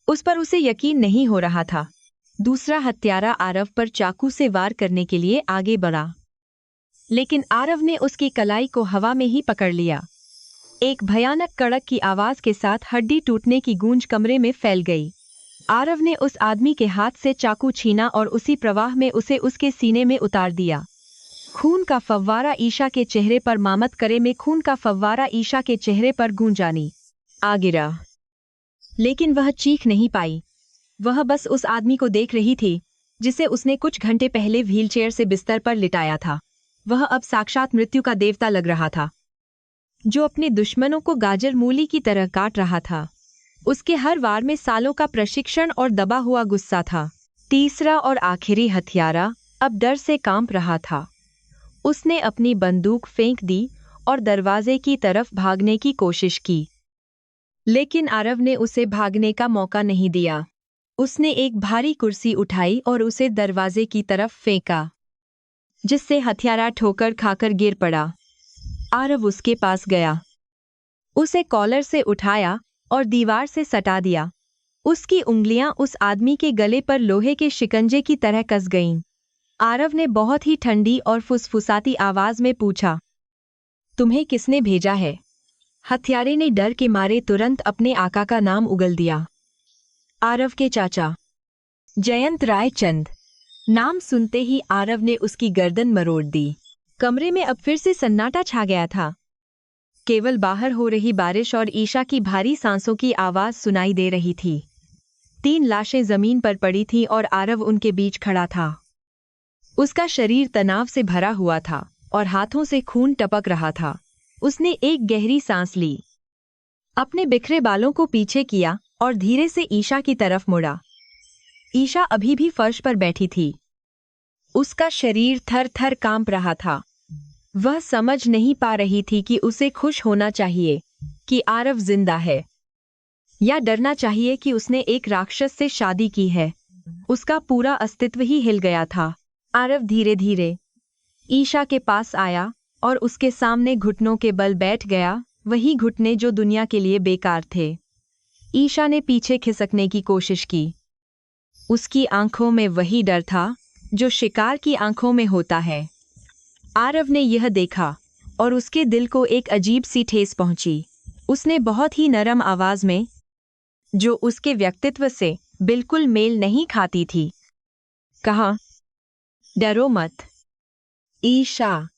उस पर उसे यकीन नहीं हो रहा था। दूसरा हत्यारा आरव पर चाकू से वार करने के लिए आगे बढ़ा, लेकिन आरव ने उसकी कलाई को हवा में ही पकड़ लिया। एक भयानक कड़क की आवाज के साथ हड्डी टूटने की गूंज कमरे में फैल गई। आरव ने उस आदमी के हाथ से चाकू छीना और उसी प्रवाह में उसे उसके सीने में उतार दिया। खून का फव्वारा ईशा के चेहरे पर मामत करे में खून का फव्वारा ईशा के चेहरे पर गूंजानी आ गिरा, लेकिन वह चीख नहीं पाई। वह बस उस आदमी को देख रही थी जिसे उसने कुछ घंटे पहले व्हीलचेयर से बिस्तर पर लिटाया था। वह अब साक्षात मृत्यु का देवता लग रहा था, जो अपने दुश्मनों को गाजर मूली की तरह काट रहा था। उसके हर वार में सालों का प्रशिक्षण और दबा हुआ गुस्सा था। तीसरा और आखिरी हत्यारा अब डर से कांप रहा था। उसने अपनी बंदूक फेंक दी और दरवाजे की तरफ भागने की कोशिश की, लेकिन आरव ने उसे भागने का मौका नहीं दिया। उसने एक भारी कुर्सी उठाई और उसे दरवाजे की तरफ फेंका, जिससे हथियारा ठोकर खाकर गिर पड़ा। आरव उसके पास गया, उसे कॉलर से उठाया और दीवार से सटा दिया। उसकी उंगलियां उस आदमी के गले पर लोहे के शिकंजे की तरह कस गईं। आरव ने बहुत ही ठंडी और फुसफुसाती आवाज में पूछा, तुम्हें किसने भेजा है? हत्यारे ने डर के मारे तुरंत अपने आका का नाम उगल दिया। आरव के चाचा जयंत रायचंद। नाम सुनते ही आरव ने उसकी गर्दन मरोड़ दी। कमरे में अब फिर से सन्नाटा छा गया था। केवल बाहर हो रही बारिश और ईशा की भारी सांसों की आवाज सुनाई दे रही थी। 3 लाशें जमीन पर पड़ी थीं और आरव उनके बीच खड़ा था। उसका शरीर तनाव से भरा हुआ था और हाथों से खून टपक रहा था। उसने एक गहरी सांस ली, अपने बिखरे बालों को पीछे किया और धीरे से ईशा की तरफ मुड़ा। ईशा अभी भी फर्श पर बैठी थी। उसका शरीर थर थर कांप रहा था। वह समझ नहीं पा रही थी कि उसे खुश होना चाहिए कि आरव जिंदा है या डरना चाहिए कि उसने एक राक्षस से शादी की है। उसका पूरा अस्तित्व ही हिल गया था। आरव धीरे धीरे ईशा के पास आया और उसके सामने घुटनों के बल बैठ गया, वही घुटने जो दुनिया के लिए बेकार थे। ईशा ने पीछे खिसकने की कोशिश की। उसकी आंखों में वही डर था जो शिकार की आंखों में होता है। आरव ने यह देखा और उसके दिल को एक अजीब सी ठेस पहुंची। उसने बहुत ही नरम आवाज में, जो उसके व्यक्तित्व से बिल्कुल मेल नहीं खाती थी, कहा, डरो मत ईशा,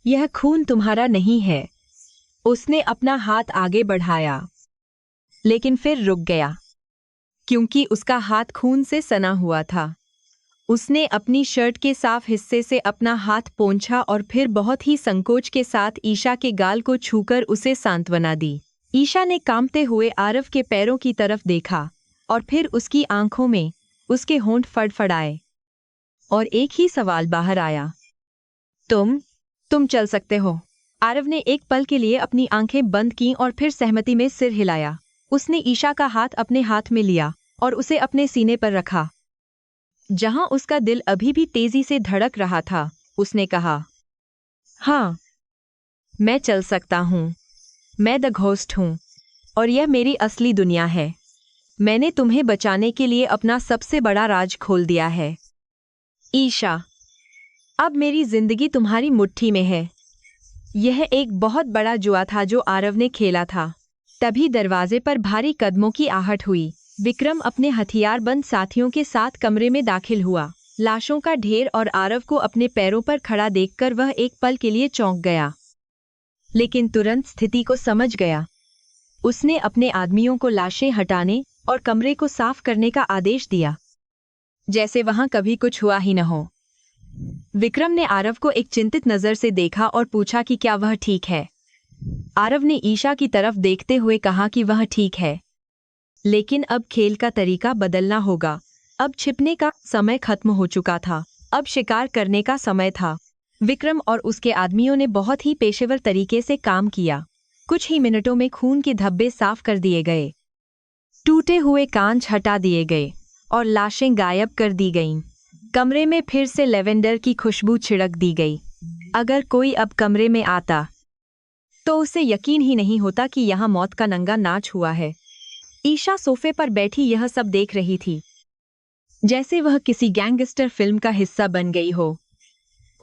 यह खून तुम्हारा नहीं है। उसने अपना हाथ आगे बढ़ाया, लेकिन फिर रुक गया, क्योंकि उसका हाथ खून से सना हुआ था। उसने अपनी शर्ट के साफ हिस्से से अपना हाथ पोंछा और फिर बहुत ही संकोच के साथ ईशा के गाल को छूकर उसे सांत्वना दी। ईशा ने कांपते हुए आरव के पैरों की तरफ देखा और फिर उसकी आंखों में उसके होंठ फड़फड़ाए और एक ही सवाल बाहर आया, तुम चल सकते हो। आरव ने एक पल के लिए अपनी आंखें बंद की और फिर सहमति में सिर हिलाया। उसने ईशा का हाथ अपने हाथ में लिया और उसे अपने सीने पर रखा, जहां उसका दिल अभी भी तेजी से धड़क रहा था। उसने कहा, हाँ, मैं चल सकता हूँ। मैं द घोस्ट हूँ और यह मेरी असली दुनिया है। मैंने तुम्हें बचाने के लिए अपना सबसे बड़ा राज खोल दिया है। ईशा, अब मेरी जिंदगी तुम्हारी मुट्ठी में है। यह एक बहुत बड़ा जुआ था जो आरव ने खेला था। तभी दरवाजे पर भारी कदमों की आहट हुई। विक्रम अपने हथियारबंद साथियों के साथ कमरे में दाखिल हुआ। लाशों का ढेर और आरव को अपने पैरों पर खड़ा देखकर वह एक पल के लिए चौंक गया, लेकिन तुरंत स्थिति को समझ गया। उसने अपने आदमियों को लाशें हटाने और कमरे को साफ करने का आदेश दिया, जैसे वहां कभी कुछ हुआ ही न हो। विक्रम ने आरव को एक चिंतित नजर से देखा और पूछा कि क्या वह ठीक है। आरव ने ईशा की तरफ देखते हुए कहा कि वह ठीक है, लेकिन अब खेल का तरीका बदलना होगा। अब छिपने का समय खत्म हो चुका था, अब शिकार करने का समय था। विक्रम और उसके आदमियों ने बहुत ही पेशेवर तरीके से काम किया। कुछ ही मिनटों में खून के धब्बे साफ कर दिए गए, टूटे हुए कांच हटा दिए गए और लाशें गायब कर दी गईं। कमरे में फिर से लेवेंडर की खुशबू छिड़क दी गई। अगर कोई अब कमरे में आता तो उसे यकीन ही नहीं होता कि यहाँ मौत का नंगा नाच हुआ है। ईशा सोफे पर बैठी यह सब देख रही थी, जैसे वह किसी गैंगस्टर फिल्म का हिस्सा बन गई हो।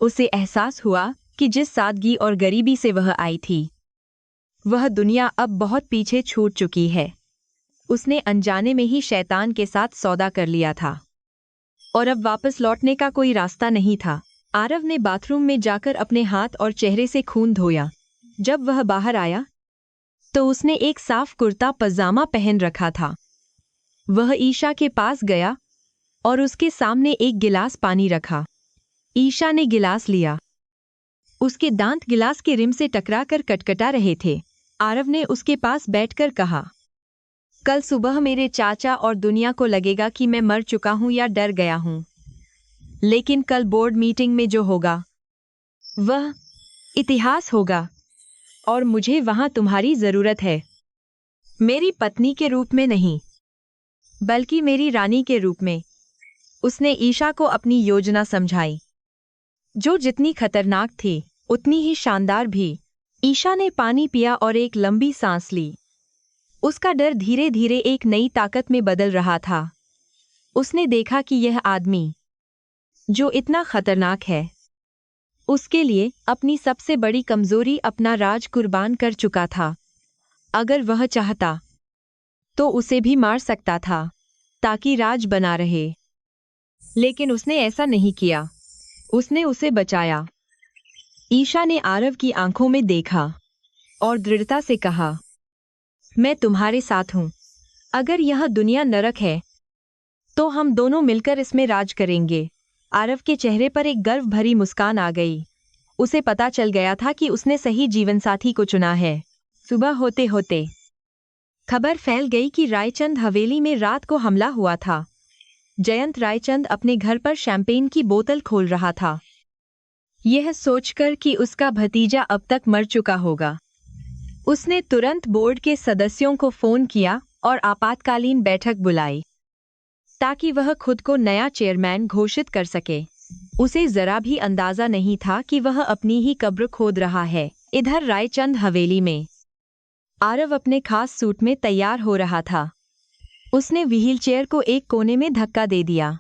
उसे एहसास हुआ कि जिस सादगी और गरीबी से वह आई थी, वह दुनिया अब बहुत पीछे छूट चुकी है। उसने अनजाने में ही शैतान के साथ सौदा कर लिया था और अब वापस लौटने का कोई रास्ता नहीं था। आरव ने बाथरूम में जाकर अपने हाथ और चेहरे से खून धोया। जब वह बाहर आया तो उसने एक साफ कुर्ता पजामा पहन रखा था। वह ईशा के पास गया और उसके सामने एक गिलास पानी रखा। ईशा ने गिलास लिया। उसके दांत गिलास के रिम से टकराकर कटकटा रहे थे। आरव ने उसके पास बैठकर कहा, कल सुबह मेरे चाचा और दुनिया को लगेगा कि मैं मर चुका हूं या डर गया हूं, लेकिन कल बोर्ड मीटिंग में जो होगा वह इतिहास होगा और मुझे वहां तुम्हारी जरूरत है, मेरी पत्नी के रूप में नहीं, बल्कि मेरी रानी के रूप में। उसने ईशा को अपनी योजना समझाई, जो जितनी खतरनाक थी उतनी ही शानदार भी। ईशा ने पानी पिया और एक लंबी सांस ली। उसका डर धीरे धीरे एक नई ताकत में बदल रहा था। उसने देखा कि यह आदमी, जो इतना खतरनाक है, उसके लिए अपनी सबसे बड़ी कमजोरी अपना राज कुर्बान कर चुका था। अगर वह चाहता तो उसे भी मार सकता था ताकि राज बना रहे, लेकिन उसने ऐसा नहीं किया। उसने उसे बचाया। ईशा ने आरव की आंखों में देखा और दृढ़ता से कहा, मैं तुम्हारे साथ हूं। अगर यह दुनिया नरक है तो हम दोनों मिलकर इसमें राज करेंगे। आरव के चेहरे पर एक गर्व भरी मुस्कान आ गई। उसे पता चल गया था कि उसने सही जीवनसाथी को चुना है। सुबह होते होते खबर फैल गई कि रायचंद हवेली में रात को हमला हुआ था। जयंत रायचंद अपने घर पर शैंपेन की बोतल खोल रहा था, यह सोचकर कि उसका भतीजा अब तक मर चुका होगा। उसने तुरंत बोर्ड के सदस्यों को फोन किया और आपातकालीन बैठक बुलाई ताकि वह खुद को नया चेयरमैन घोषित कर सके। उसे जरा भी अंदाजा नहीं था कि वह अपनी ही कब्र खोद रहा है। इधर रायचंद हवेली में आरव अपने खास सूट में तैयार हो रहा था। उसने व्हीलचेयर को एक कोने में धक्का दे दिया।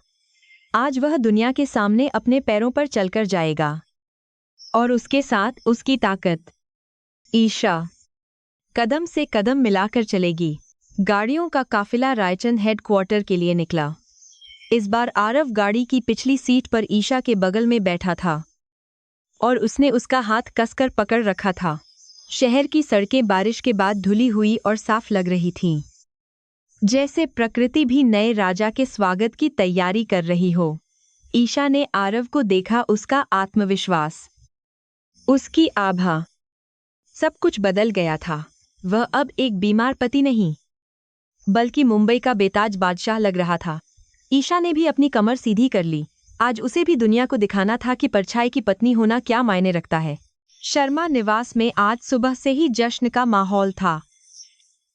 आज वह दुनिया के सामने अपने पैरों पर चलकर जाएगा, और उसके साथ उसकी ताकत। ईशा कदम से कदम मिलाकर चलेगी। गाड़ियों का काफिला रायचंद हेडक्वार्टर के लिए निकला। इस बार आरव गाड़ी की पिछली सीट पर ईशा के बगल में बैठा था और उसने उसका हाथ कसकर पकड़ रखा था। शहर की सड़कें बारिश के बाद धुली हुई और साफ लग रही थीं, जैसे प्रकृति भी नए राजा के स्वागत की तैयारी कर रही हो। ईशा ने आरव को देखा। उसका आत्मविश्वास, उसकी आभा, सब कुछ बदल गया था। वह अब एक बीमार पति नहीं, बल्कि मुंबई का बेताज बादशाह लग रहा था। ईशा ने भी अपनी कमर सीधी कर ली। आज उसे भी दुनिया को दिखाना था कि परछाई की पत्नी होना क्या मायने रखता है। शर्मा निवास में आज सुबह से ही जश्न का माहौल था।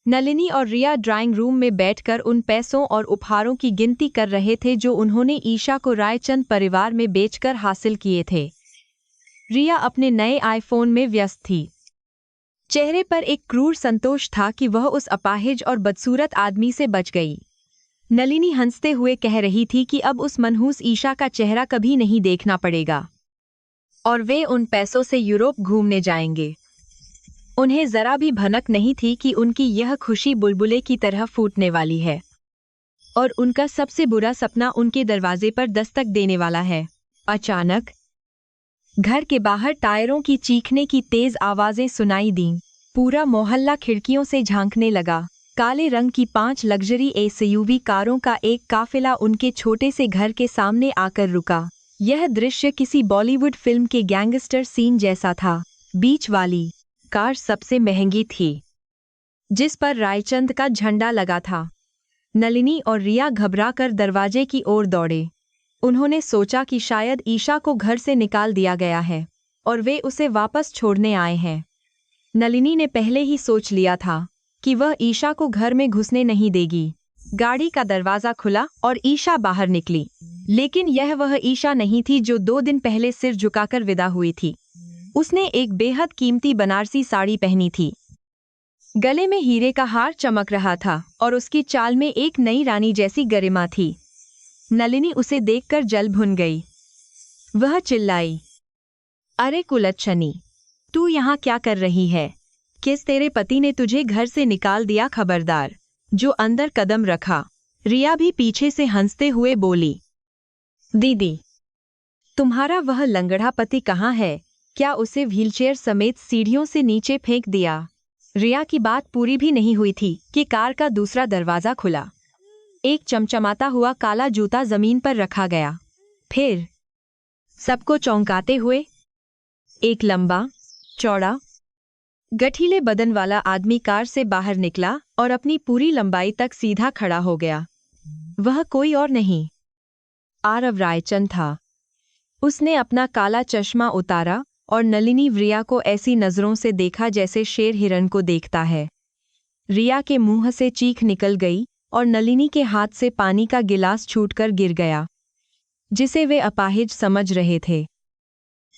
नलिनी और रिया ड्राइंग रूम में बैठकर उन पैसों और उपहारों की गिनती कर रहे थे जो उन्होंने ईशा को रायचंद परिवार में बेचकर हासिल किए थे। रिया अपने नए आईफोन में व्यस्त थी। चेहरे पर एक क्रूर संतोष था कि वह उस अपाहिज और बदसूरत आदमी से बच गई। नलिनी हंसते हुए कह रही थी कि अब उस मनहूस ईशा का चेहरा कभी नहीं देखना पड़ेगा और वे उन पैसों से यूरोप घूमने जाएंगे। उन्हें जरा भी भनक नहीं थी कि उनकी यह खुशी बुलबुले की तरह फूटने वाली है और उनका सबसे बुरा सपना उनके दरवाजे पर दस्तक देने वाला है। अचानक घर के बाहर टायरों की चीखने की तेज आवाजें सुनाई दीं। पूरा मोहल्ला खिड़कियों से झांकने लगा। काले रंग की 5 लग्जरी एसयूवी कारों का एक काफिला उनके छोटे से घर के सामने आकर रुका। यह दृश्य किसी बॉलीवुड फिल्म के गैंगस्टर सीन जैसा था। बीच वाली कार सबसे महंगी थी, जिस पर रायचंद का झंडा लगा था। नलिनी और रिया घबराकर दरवाजे की ओर दौड़े। उन्होंने सोचा कि शायद ईशा को घर से निकाल दिया गया है और वे उसे वापस छोड़ने आए हैं। नलिनी ने पहले ही सोच लिया था कि वह ईशा को घर में घुसने नहीं देगी। गाड़ी का दरवाजा खुला और ईशा बाहर निकली, लेकिन यह वह ईशा नहीं थी जो 2 दिन पहले सिर झुकाकर विदा हुई थी। उसने एक बेहद कीमती बनारसी साड़ी पहनी थी। गले में हीरे का हार चमक रहा था और उसकी चाल में एक नई रानी जैसी गरिमा थी। नलिनी उसे देखकर जल भुन गई। वह चिल्लाई, अरे कुलच्छनी, तू यहाँ क्या कर रही है? किस तेरे पति ने तुझे घर से निकाल दिया? खबरदार। जो अंदर कदम रखा। रिया भी पीछे से हंसते हुए बोली, दीदी, तुम्हारा वह लंगड़ा पति कहाँ है? क्या उसे व्हीलचेयर समेत सीढ़ियों से नीचे फेंक दिया? रिया की बात पूरी भी नहीं हुई थी कि कार का दूसरा दरवाजा खुला। एक चमचमाता हुआ काला जूता जमीन पर रखा गया। फिर सबको चौंकाते हुए एक लंबा, चौड़ा, गठीले बदन वाला आदमी कार से बाहर निकला और अपनी पूरी लंबाई तक सीधा खड़ा हो गया। वह कोई और नहीं, आरव रायचंद था। उसने अपना काला चश्मा उतारा और नलिनी रिया को ऐसी नजरों से देखा जैसे शेर हिरन को देखता है। रिया के मुंह से चीख निकल गई और नलिनी के हाथ से पानी का गिलास छूटकर गिर गया, जिसे वे अपाहिज समझ रहे थे।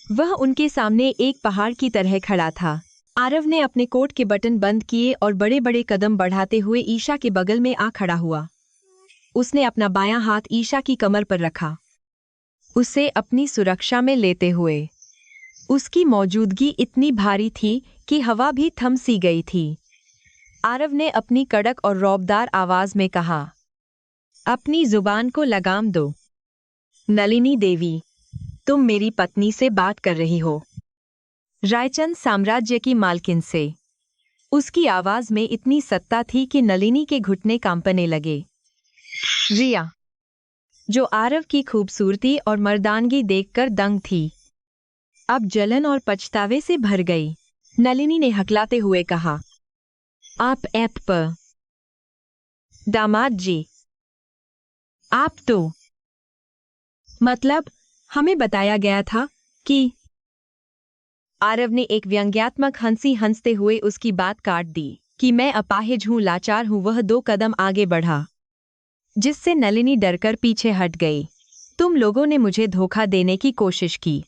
वह उनके सामने एक पहाड़ की तरह खड़ा था। आरव ने अपने कोट के बटन बंद किए और बड़े बड़े कदम बढ़ाते हुए ईशा के बगल में आ खड़ा हुआ। उसने अपना बायां हाथ ईशा की कमर पर रखा, उसे अपनी सुरक्षा में लेते हुए। उसकी मौजूदगी इतनी भारी थी कि हवा भी थम सी गई थी। आरव ने अपनी कड़क और रौबदार आवाज में कहा, अपनी जुबान को लगाम दो। नलिनी देवी, तुम मेरी पत्नी से बात कर रही हो, रायचंद साम्राज्य की मालकिन से। उसकी आवाज में इतनी सत्ता थी कि नलिनी के घुटने कांपने लगे। रिया, जो आरव की खूबसूरती और मर्दानगी देखकर दंग थी, अब जलन और पछतावे से भर गई। नलिनी ने हकलाते हुए कहा, आप ऐप पर। दामाद जी, आप तो मतलब हमें बताया गया था कि। आरव ने एक व्यंग्यात्मक हंसी हंसते हुए उसकी बात काट दी कि मैं अपाहिज हूं, लाचार हूं। वह 2 कदम आगे बढ़ा, जिससे नलिनी डरकर पीछे हट गई। तुम लोगों ने मुझे धोखा देने की कोशिश की।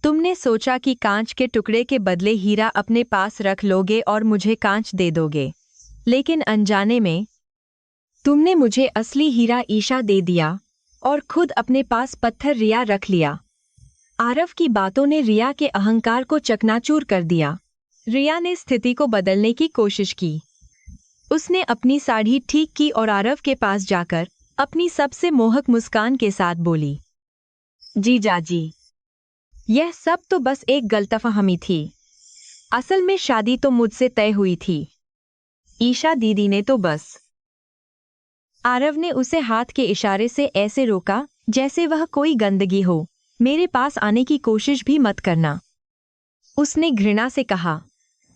तुमने सोचा कि कांच के टुकड़े के बदले हीरा अपने पास रख लोगे और मुझे कांच दे दोगे, लेकिन अनजाने में तुमने मुझे असली हीरा ईशा दे दिया और खुद अपने पास पत्थर रिया रख लिया। आरव की बातों ने रिया के अहंकार को चकनाचूर कर दिया। रिया ने स्थिति को बदलने की कोशिश की। उसने अपनी साड़ी ठीक की और आरव के पास जाकर अपनी सबसे मोहक मुस्कान के साथ बोली, जीजा जी, यह सब तो बस एक गलतफहमी थी। असल में शादी तो मुझसे तय हुई थी। ईशा दीदी ने तो बस। आरव ने उसे हाथ के इशारे से ऐसे रोका जैसे वह कोई गंदगी हो। मेरे पास आने की कोशिश भी मत करना, उसने घृणा से कहा।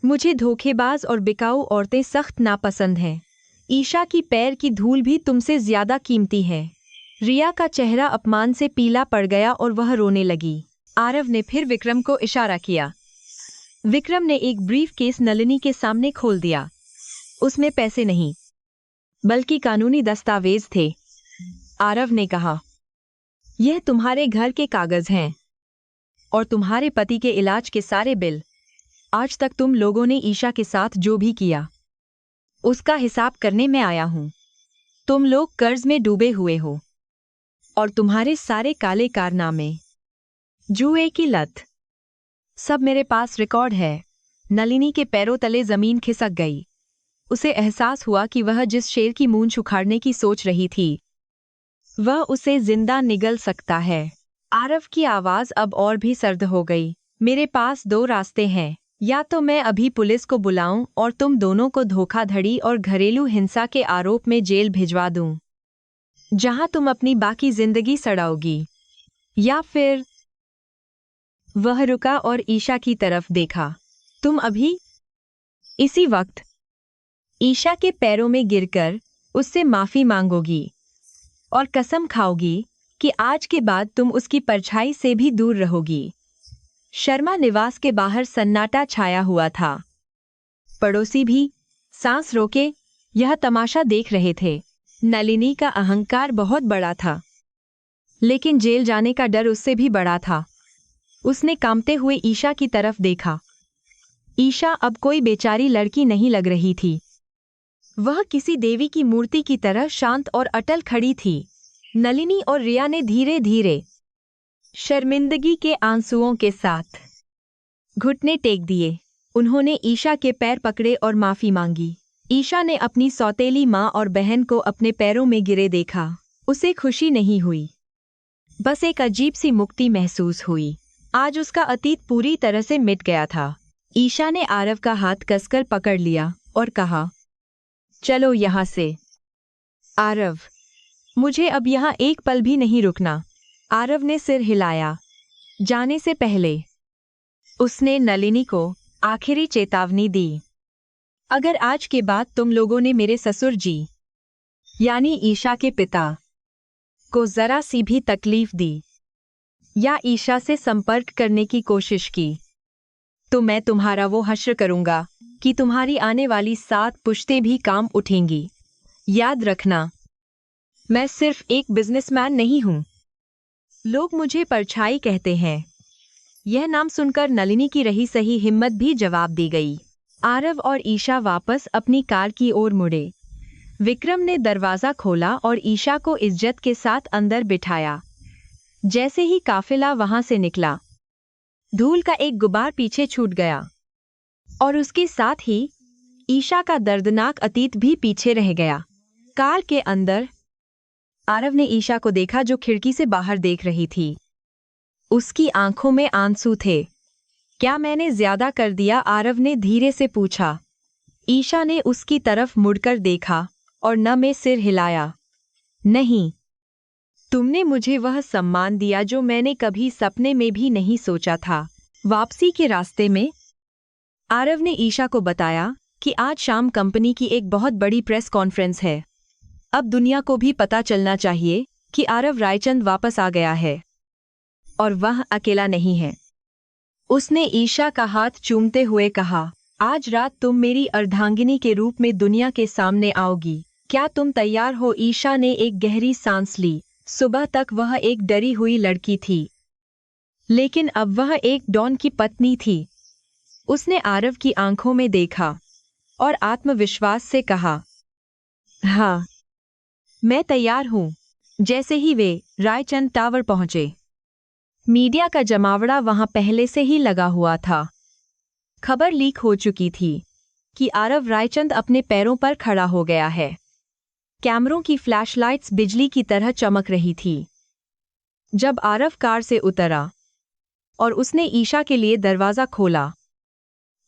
मुझे धोखेबाज और बिकाऊ औरतें सख्त नापसंद हैं। ईशा की पैर की धूल भी तुमसे ज्यादा कीमती है। रिया का चेहरा अपमान से पीला पड़ गया और वह रोने लगी। आरव ने फिर विक्रम को इशारा किया। विक्रम ने एक ब्रीफ केस नलिनी के सामने खोल दिया। उसमें पैसे नहीं, बल्कि कानूनी दस्तावेज थे। आरव ने कहा, यह तुम्हारे घर के कागज हैं और तुम्हारे पति के इलाज के सारे बिल। आज तक तुम लोगों ने ईशा के साथ जो भी किया, उसका हिसाब करने में आया हूं। तुम लोग कर्ज में डूबे हुए हो और तुम्हारे सारे काले कारनामे, जुए की लत, सब मेरे पास रिकॉर्ड है। नलिनी के पैरों तले जमीन खिसक गई। उसे एहसास हुआ कि वह जिस शेर की मूंछ उखाड़ने की सोच रही थी, वह उसे जिंदा निगल सकता है। आरव की आवाज अब और भी सर्द हो गई। मेरे पास 2 रास्ते हैं, या तो मैं अभी पुलिस को बुलाऊं और तुम दोनों को धोखाधड़ी और घरेलू हिंसा के आरोप में जेल भिजवा दूं, जहां तुम अपनी बाकी जिंदगी सड़ाओगी, या फिर। वह रुका और ईशा की तरफ देखा। तुम अभी। इसी वक्त ईशा के पैरों में गिरकर उससे माफी मांगोगी और कसम खाओगी कि आज के बाद तुम उसकी परछाई से भी दूर रहोगी। शर्मा निवास के बाहर सन्नाटा छाया हुआ था। पड़ोसी भी सांस रोके यह तमाशा देख रहे थे। नलिनी का अहंकार बहुत बड़ा था, लेकिन जेल जाने का डर उससे भी बड़ा था। उसने कांपते हुए ईशा की तरफ देखा। ईशा अब कोई बेचारी लड़की नहीं लग रही थी। वह किसी देवी की मूर्ति की तरह शांत और अटल खड़ी थी। नलिनी और रिया ने धीरे धीरे, शर्मिंदगी के आंसुओं के साथ, घुटने टेक दिए। उन्होंने ईशा के पैर पकड़े और माफी मांगी। ईशा ने अपनी सौतेली माँ और बहन को अपने पैरों में गिरे देखा। उसे खुशी नहीं हुई, बस एक अजीब सी मुक्ति महसूस हुई। आज उसका अतीत पूरी तरह से मिट गया था। ईशा ने आरव का हाथ कसकर पकड़ लिया और कहा, चलो यहाँ से। आरव, मुझे अब यहाँ एक पल भी नहीं रुकना। आरव ने सिर हिलाया। जाने से पहले उसने नलिनी को आखिरी चेतावनी दी। अगर आज के बाद तुम लोगों ने मेरे ससुर जी, यानी ईशा के पिता, को जरा सी भी तकलीफ दी या ईशा से संपर्क करने की कोशिश की, तो मैं तुम्हारा वो हश्र करूंगा कि तुम्हारी आने वाली 7 पुश्तें भी काम उठेंगी। याद रखना, मैं सिर्फ एक बिजनेसमैन नहीं हूँ। लोग मुझे परछाई कहते हैं। यह नाम सुनकर नलिनी की रही सही हिम्मत भी जवाब दी गई। आरव और ईशा वापस अपनी कार की ओर मुड़े। विक्रम ने दरवाजा खोला और ईशा को इज्जत के साथ अंदर बिठाया। जैसे ही काफिला वहां से निकला, धूल का एक गुबार पीछे छूट गया और उसके साथ ही ईशा का दर्दनाक अतीत भी पीछे रह गया। कार के अंदर आरव ने ईशा को देखा जो खिड़की से बाहर देख रही थी। उसकी आंखों में आंसू थे। क्या मैंने ज्यादा कर दिया? आरव ने धीरे से पूछा। ईशा ने उसकी तरफ मुड़कर देखा और न में सिर हिलाया। नहीं, तुमने मुझे वह सम्मान दिया जो मैंने कभी सपने में भी नहीं सोचा था। वापसी के रास्ते में आरव ने ईशा को बताया कि आज शाम कंपनी की एक बहुत बड़ी प्रेस कॉन्फ्रेंस है। अब दुनिया को भी पता चलना चाहिए कि आरव रायचंद वापस आ गया है और वह अकेला नहीं है। उसने ईशा का हाथ चूमते हुए कहा, आज रात तुम मेरी अर्धांगिनी के रूप में दुनिया के सामने आओगी। क्या तुम तैयार हो? ईशा ने एक गहरी सांस ली। सुबह तक वह एक डरी हुई लड़की थी, लेकिन अब वह एक डॉन की पत्नी थी। उसने आरव की आंखों में देखा और आत्मविश्वास से कहा, हाँ, मैं तैयार हूँ। जैसे ही वे रायचंद टावर पहुंचे, मीडिया का जमावड़ा वहां पहले से ही लगा हुआ था। खबर लीक हो चुकी थी कि आरव रायचंद अपने पैरों पर खड़ा हो गया है। कैमरों की फ्लैशलाइट्स बिजली की तरह चमक रही थी। जब आरव कार से उतरा और उसने ईशा के लिए दरवाजा खोला,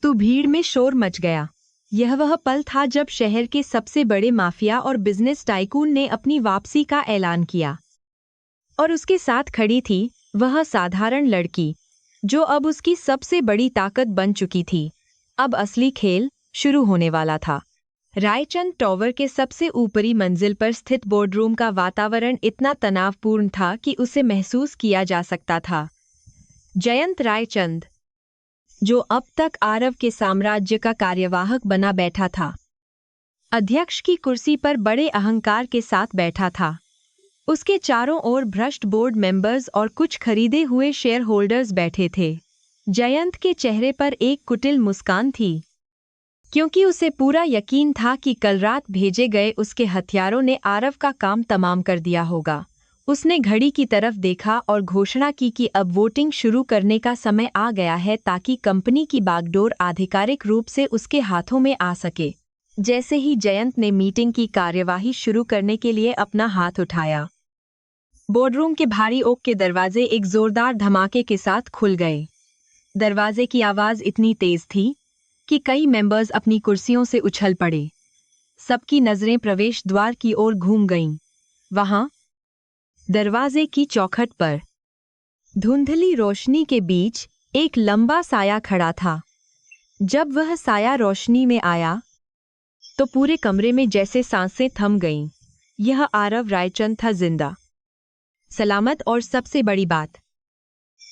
तो भीड़ में शोर मच गया। यह वह पल था जब शहर के सबसे बड़े माफिया और बिजनेस टाइकून ने अपनी वापसी का ऐलान किया, और उसके साथ खड़ी थी वह साधारण लड़की जो अब उसकी सबसे बड़ी ताकत बन चुकी थी। अब असली खेल शुरू होने वाला था। रायचंद टावर के सबसे ऊपरी मंजिल पर स्थित बोर्डरूम का वातावरण इतना तनावपूर्ण था कि उसे महसूस किया जा सकता था। जयंत रायचंद, जो अब तक आरव के साम्राज्य का कार्यवाहक बना बैठा था, अध्यक्ष की कुर्सी पर बड़े अहंकार के साथ बैठा था। उसके चारों ओर भ्रष्ट बोर्ड मेंबर्स और कुछ खरीदे हुए शेयर होल्डर्स बैठे थे। जयंत के चेहरे पर एक कुटिल मुस्कान थी, क्योंकि उसे पूरा यकीन था कि कल रात भेजे गए उसके हथियारों ने आरव का काम तमाम कर दिया होगा। उसने घड़ी की तरफ देखा और घोषणा की कि अब वोटिंग शुरू करने का समय आ गया है ताकि कंपनी की बागडोर आधिकारिक रूप से उसके हाथों में आ सके। जैसे ही जयंत ने मीटिंग की कार्यवाही शुरू करने के लिए अपना हाथ उठाया, बोर्डरूम के भारी ओक के दरवाजे एक जोरदार धमाके के साथ खुल गए। दरवाजे की आवाज इतनी तेज थी कि कई मेंबर्स अपनी कुर्सियों से उछल पड़े। सबकी नजरें प्रवेश द्वार की ओर घूम गईं। वहां दरवाजे की चौखट पर धुंधली रोशनी के बीच एक लंबा साया खड़ा था। जब वह साया रोशनी में आया तो पूरे कमरे में जैसे सांसें थम गईं। यह आरव रायचंद था, जिंदा, सलामत, और सबसे बड़ी बात,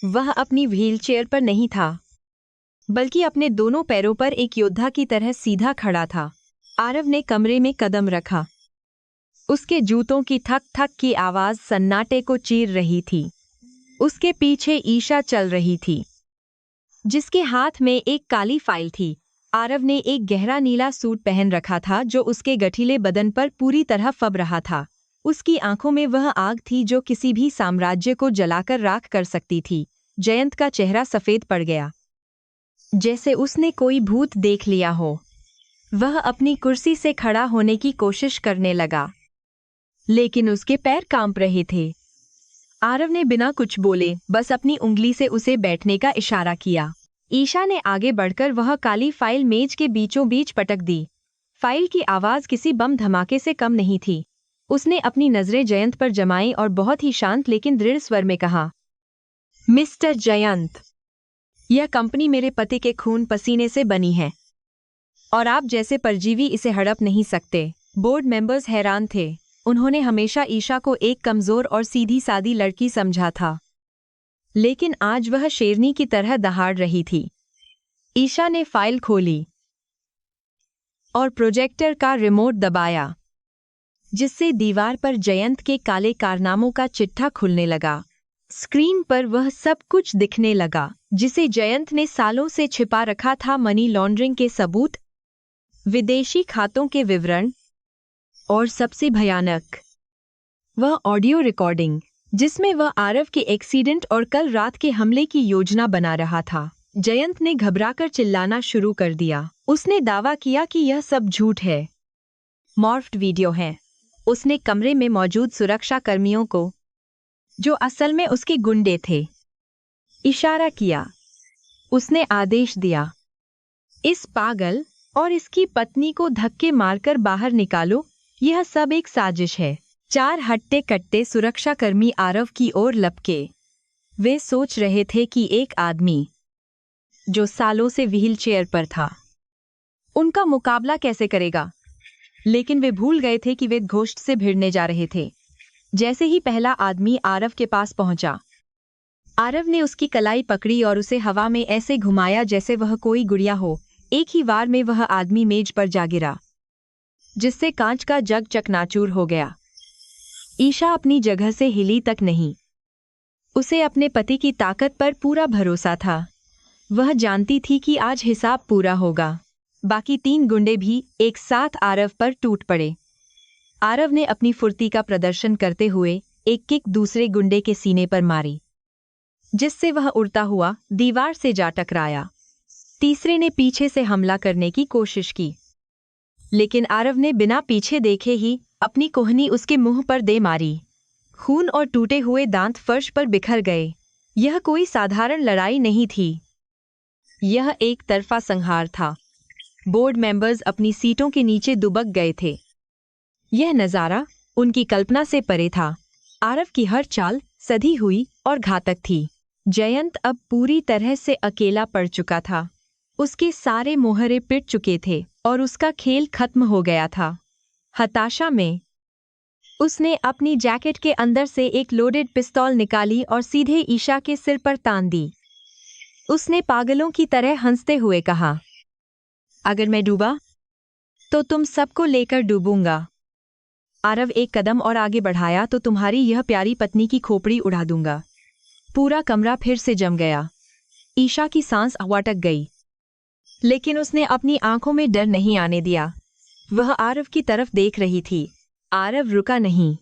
वह अपनी व्हीलचेयर पर नहीं था, बल्कि अपने दोनों पैरों पर एक योद्धा की तरह सीधा खड़ा था। आरव ने कमरे में कदम रखा। उसके जूतों की थक थक की आवाज सन्नाटे को चीर रही थी। उसके पीछे ईशा चल रही थी, जिसके हाथ में एक काली फाइल थी। आरव ने एक गहरा नीला सूट पहन रखा था जो उसके गठीले बदन पर पूरी तरह फब रहा था। उसकी आंखों में वह आग थी जो किसी भी साम्राज्य को जलाकर राख कर सकती थी। जयंत का चेहरा सफेद पड़ गया, जैसे उसने कोई भूत देख लिया हो। वह अपनी कुर्सी से खड़ा होने की कोशिश करने लगा, लेकिन उसके पैर कांप रहे थे। आरव ने बिना कुछ बोले बस अपनी उंगली से उसे बैठने का इशारा किया। ईशा ने आगे बढ़कर वह काली फाइल मेज के बीचों बीच पटक दी। फाइल की आवाज किसी बम धमाके से कम नहीं थी। उसने अपनी नजरें जयंत पर जमाई और बहुत ही शांत लेकिन दृढ़ स्वर में कहा, मिस्टर जयंत, यह कंपनी मेरे पति के खून पसीने से बनी है और आप जैसे परजीवी इसे हड़प नहीं सकते। बोर्ड मेंबर्स हैरान थे। उन्होंने हमेशा ईशा को एक कमजोर और सीधी सादी लड़की समझा था, लेकिन आज वह शेरनी की तरह दहाड़ रही थी। ईशा ने फाइल खोली और प्रोजेक्टर का रिमोट दबाया। जिससे दीवार पर जयंत के काले कारनामों का चिट्ठा खुलने लगा। स्क्रीन पर वह सब कुछ दिखने लगा जिसे जयंत ने सालों से छिपा रखा था। मनी लॉन्ड्रिंग के सबूत, विदेशी खातों के विवरण और सबसे भयानक वह ऑडियो रिकॉर्डिंग जिसमें वह आरव के एक्सीडेंट और कल रात के हमले की योजना बना रहा था। जयंत ने घबराकर चिल्लाना शुरू कर दिया। उसने दावा किया कि यह सब झूठ है, मॉर्फ्ड वीडियो है। उसने कमरे में मौजूद सुरक्षा कर्मियों को, जो असल में उसके गुंडे थे, इशारा किया। उसने आदेश दिया, इस पागल और इसकी पत्नी को धक्के मारकर बाहर निकालो, यह सब एक साजिश है। 4 हट्टे-कट्टे सुरक्षाकर्मी आरव की ओर लपके। वे सोच रहे थे कि एक आदमी जो सालों से व्हीलचेयर पर था उनका मुकाबला कैसे करेगा, लेकिन वे भूल गए थे कि वे घोस्ट से भिड़ने जा रहे थे। जैसे ही पहला आदमी आरव के पास पहुंचा, आरव ने उसकी कलाई पकड़ी और उसे हवा में ऐसे घुमाया जैसे वह कोई गुड़िया हो। एक ही वार में वह आदमी मेज पर जा गिरा, जिससे कांच का जग चकनाचूर हो गया। ईशा अपनी जगह से हिली तक नहीं। उसे अपने पति की ताकत पर पूरा भरोसा था। वह जानती थी कि आज हिसाब पूरा होगा। बाकी 3 गुंडे भी एक साथ आरव पर टूट पड़े। आरव ने अपनी फुर्ती का प्रदर्शन करते हुए एक किक दूसरे गुंडे के सीने पर मारी, जिससे वह उड़ता हुआ दीवार से जा टकराया। तीसरे ने पीछे से हमला करने की कोशिश की, लेकिन आरव ने बिना पीछे देखे ही अपनी कोहनी उसके मुंह पर दे मारी। खून और टूटे हुए दांत फर्श पर बिखर गए। यह कोई साधारण लड़ाई नहीं थी, यह एक तरफा संहार था। बोर्ड मेंबर्स अपनी सीटों के नीचे दुबक गए थे। यह नज़ारा उनकी कल्पना से परे था। आरव की हर चाल सधी हुई और घातक थी। जयंत अब पूरी तरह से अकेला पड़ चुका था। उसके सारे मोहरे पिट चुके थे और उसका खेल खत्म हो गया था। हताशा में उसने अपनी जैकेट के अंदर से एक लोडेड पिस्तौल निकाली और सीधे ईशा के सिर पर तान दी। उसने पागलों की तरह हंसते हुए कहा, अगर मैं डूबा तो तुम सबको लेकर डूबूंगा। आरव एक कदम और आगे बढ़ाया तो तुम्हारी यह प्यारी पत्नी की खोपड़ी उड़ा दूंगा। पूरा कमरा फिर से जम गया। ईशा की सांस अटक गई, लेकिन उसने अपनी आंखों में डर नहीं आने दिया। वह आरव की तरफ देख रही थी। आरव रुका नहीं।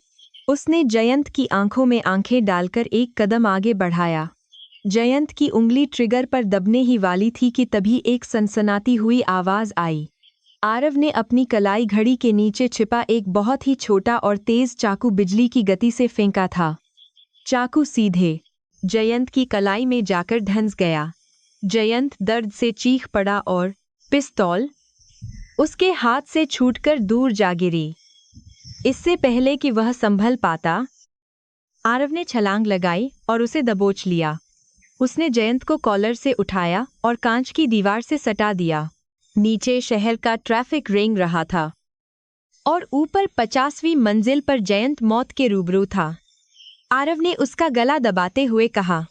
उसने जयंत की आंखों में आंखें डालकर एक कदम आगे बढ़ाया। जयंत की उंगली ट्रिगर पर दबने ही वाली थी कि तभी एक सनसनाती हुई आवाज आई। आरव ने अपनी कलाई घड़ी के नीचे छिपा एक बहुत ही छोटा और तेज चाकू बिजली की गति से फेंका था। चाकू सीधे जयंत की कलाई में जाकर धंस गया। जयंत दर्द से चीख पड़ा और पिस्तौल उसके हाथ से छूटकर दूर जा गिरी। इससे पहले कि वह संभल पाता, आरव ने छलांग लगाई और उसे दबोच लिया। उसने जयंत को कॉलर से उठाया और कांच की दीवार से सटा दिया। नीचे शहर का ट्रैफिक रेंग रहा था और ऊपर 50वीं मंजिल पर जयंत मौत के रूबरू था। आरव ने उसका गला दबाते हुए कहा,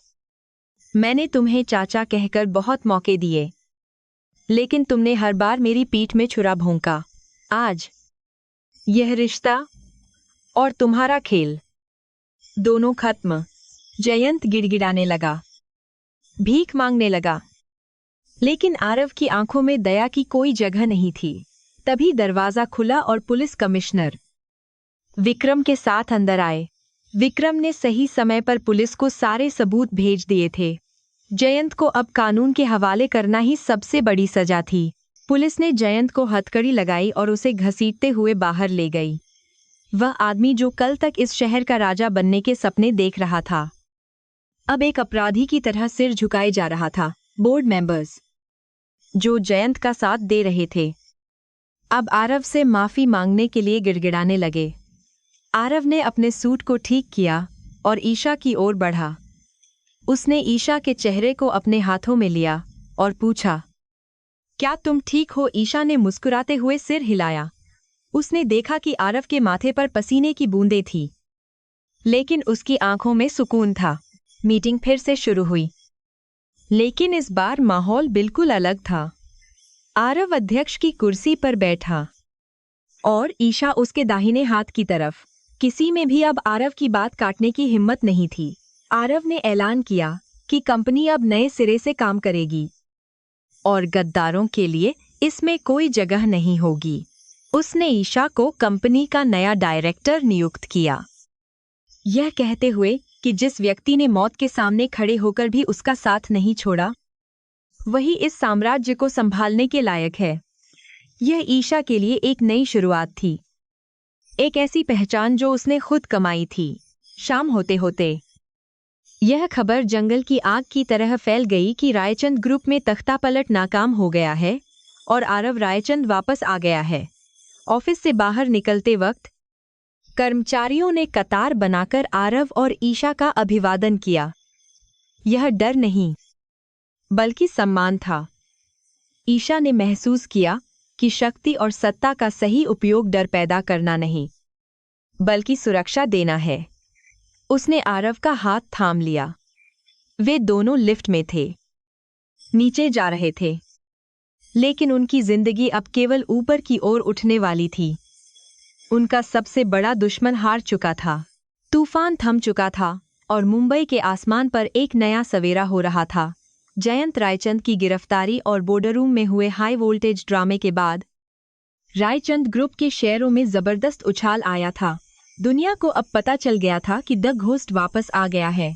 मैंने तुम्हें चाचा कहकर बहुत मौके दिए, लेकिन तुमने हर बार मेरी पीठ में छुरा भोंका। आज यह रिश्ता और तुम्हारा खेल दोनों खत्म। जयंत गिड़गिड़ाने लगा, भीख मांगने लगा, लेकिन आरव की आंखों में दया की कोई जगह नहीं थी। तभी दरवाजा खुला और पुलिस कमिश्नर विक्रम के साथ अंदर आए। विक्रम ने सही समय पर पुलिस को सारे सबूत भेज दिए थे। जयंत को अब कानून के हवाले करना ही सबसे बड़ी सजा थी। पुलिस ने जयंत को हथकड़ी लगाई और उसे घसीटते हुए बाहर ले गई। वह आदमी जो कल तक इस शहर का राजा बनने के सपने देख रहा था, अब एक अपराधी की तरह सिर झुकाए जा रहा था। बोर्ड मेंबर्स जो जयंत का साथ दे रहे थे, अब आरव से माफी मांगने के लिए गिड़गिड़ाने लगे। आरव ने अपने सूट को ठीक किया और ईशा की ओर बढ़ा। उसने ईशा के चेहरे को अपने हाथों में लिया और पूछा, क्या तुम ठीक हो? ईशा ने मुस्कुराते हुए सिर हिलाया। उसने देखा कि आरव के माथे पर पसीने की बूंदें थी, लेकिन उसकी आंखों में सुकून था। मीटिंग फिर से शुरू हुई, लेकिन इस बार माहौल बिल्कुल अलग था। आरव अध्यक्ष की कुर्सी पर बैठा, और ईशा उसके दाहिने हाथ की तरफ। किसी में भी अब आरव की बात काटने की हिम्मत नहीं थी। आरव ने ऐलान किया कि कंपनी अब नए सिरे से काम करेगी और गद्दारों के लिए इसमें कोई जगह नहीं होगी। उसने ईशा को कंपनी का नया डायरेक्टर नियुक्त किया, यह कहते हुए कि जिस व्यक्ति ने मौत के सामने खड़े होकर भी उसका साथ नहीं छोड़ा, वही इस साम्राज्य को संभालने के लायक है। यह ईशा के लिए एक नई शुरुआत थी, एक ऐसी पहचान जो उसने खुद कमाई थी। शाम होते होते यह खबर जंगल की आग की तरह फैल गई कि रायचंद ग्रुप में तख्तापलट नाकाम हो गया है और आरव रायचंद वापस आ गया है। ऑफिस से बाहर निकलते वक्त कर्मचारियों ने कतार बनाकर आरव और ईशा का अभिवादन किया। यह डर नहीं, बल्कि सम्मान था। ईशा ने महसूस किया कि शक्ति और सत्ता का सही उपयोग डर पैदा करना नहीं, बल्कि सुरक्षा देना है। उसने आरव का हाथ थाम लिया। वे दोनों लिफ्ट में थे, नीचे जा रहे थे, लेकिन उनकी जिंदगी अब केवल ऊपर की ओर उठने वाली थी। उनका सबसे बड़ा दुश्मन हार चुका था, तूफान थम चुका था और मुंबई के आसमान पर एक नया सवेरा हो रहा था। जयंत रायचंद की गिरफ्तारी और बोर्डर रूम में हुए हाई वोल्टेज ड्रामे के बाद रायचंद ग्रुप के शेयरों में जबरदस्त उछाल आया था। दुनिया को अब पता चल गया था कि द घोस्ट वापस आ गया है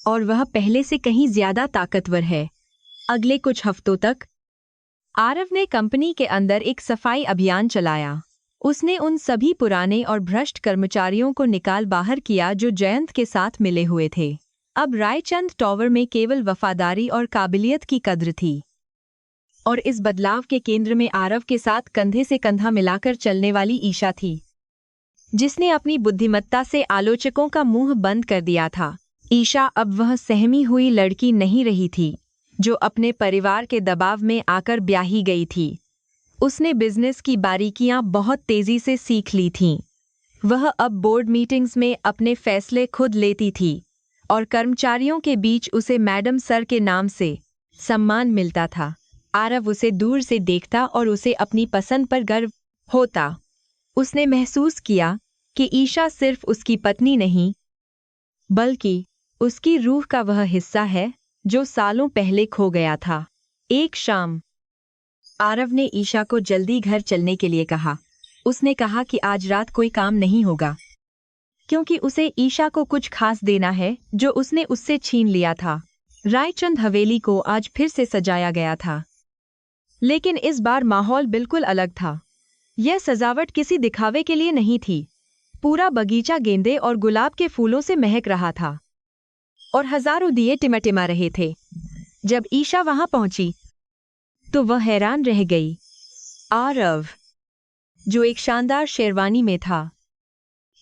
और वह पहले से कहीं ज्यादा ताकतवर है। अगले कुछ हफ्तों तक आरव ने कंपनी के अंदर एक सफाई अभियान चलाया। उसने उन सभी पुराने और भ्रष्ट कर्मचारियों को निकाल बाहर किया जो जयंत के साथ मिले हुए थे। अब रायचंद टॉवर में केवल वफादारी और काबिलियत की कद्र थी और इस बदलाव के केंद्र में आरव के साथ कंधे से कंधा मिलाकर चलने वाली ईशा थी, जिसने अपनी बुद्धिमत्ता से आलोचकों का मुंह बंद कर दिया था। ईशा अब वह सहमी हुई लड़की नहीं रही थी जो अपने परिवार के दबाव में आकर ब्याही गई थी। उसने बिजनेस की बारीकियां बहुत तेजी से सीख ली थीं। वह अब बोर्ड मीटिंग्स में अपने फैसले खुद लेती थी और कर्मचारियों के बीच उसे मैडम सर के नाम से सम्मान मिलता था। आरव उसे दूर से देखता और उसे अपनी पसंद पर गर्व होता। उसने महसूस किया कि ईशा सिर्फ उसकी पत्नी नहीं, बल्कि उसकी रूह का वह हिस्सा है जो सालों पहले खो गया था। एक शाम आरव ने ईशा को जल्दी घर चलने के लिए कहा। उसने कहा कि आज रात कोई काम नहीं होगा, क्योंकि उसे ईशा को कुछ खास देना है जो उसने उससे छीन लिया था। रायचंद हवेली को आज फिर से सजाया गया था, लेकिन इस बार माहौल बिल्कुल अलग था। यह सजावट किसी दिखावे के लिए नहीं थी। पूरा बगीचा गेंदे और गुलाब के फूलों से महक रहा था और हजारों दिए टिमटिमा रहे थे। जब ईशा वहां पहुंची तो वह हैरान रह गई। आरव, जो एक शानदार शेरवानी में था,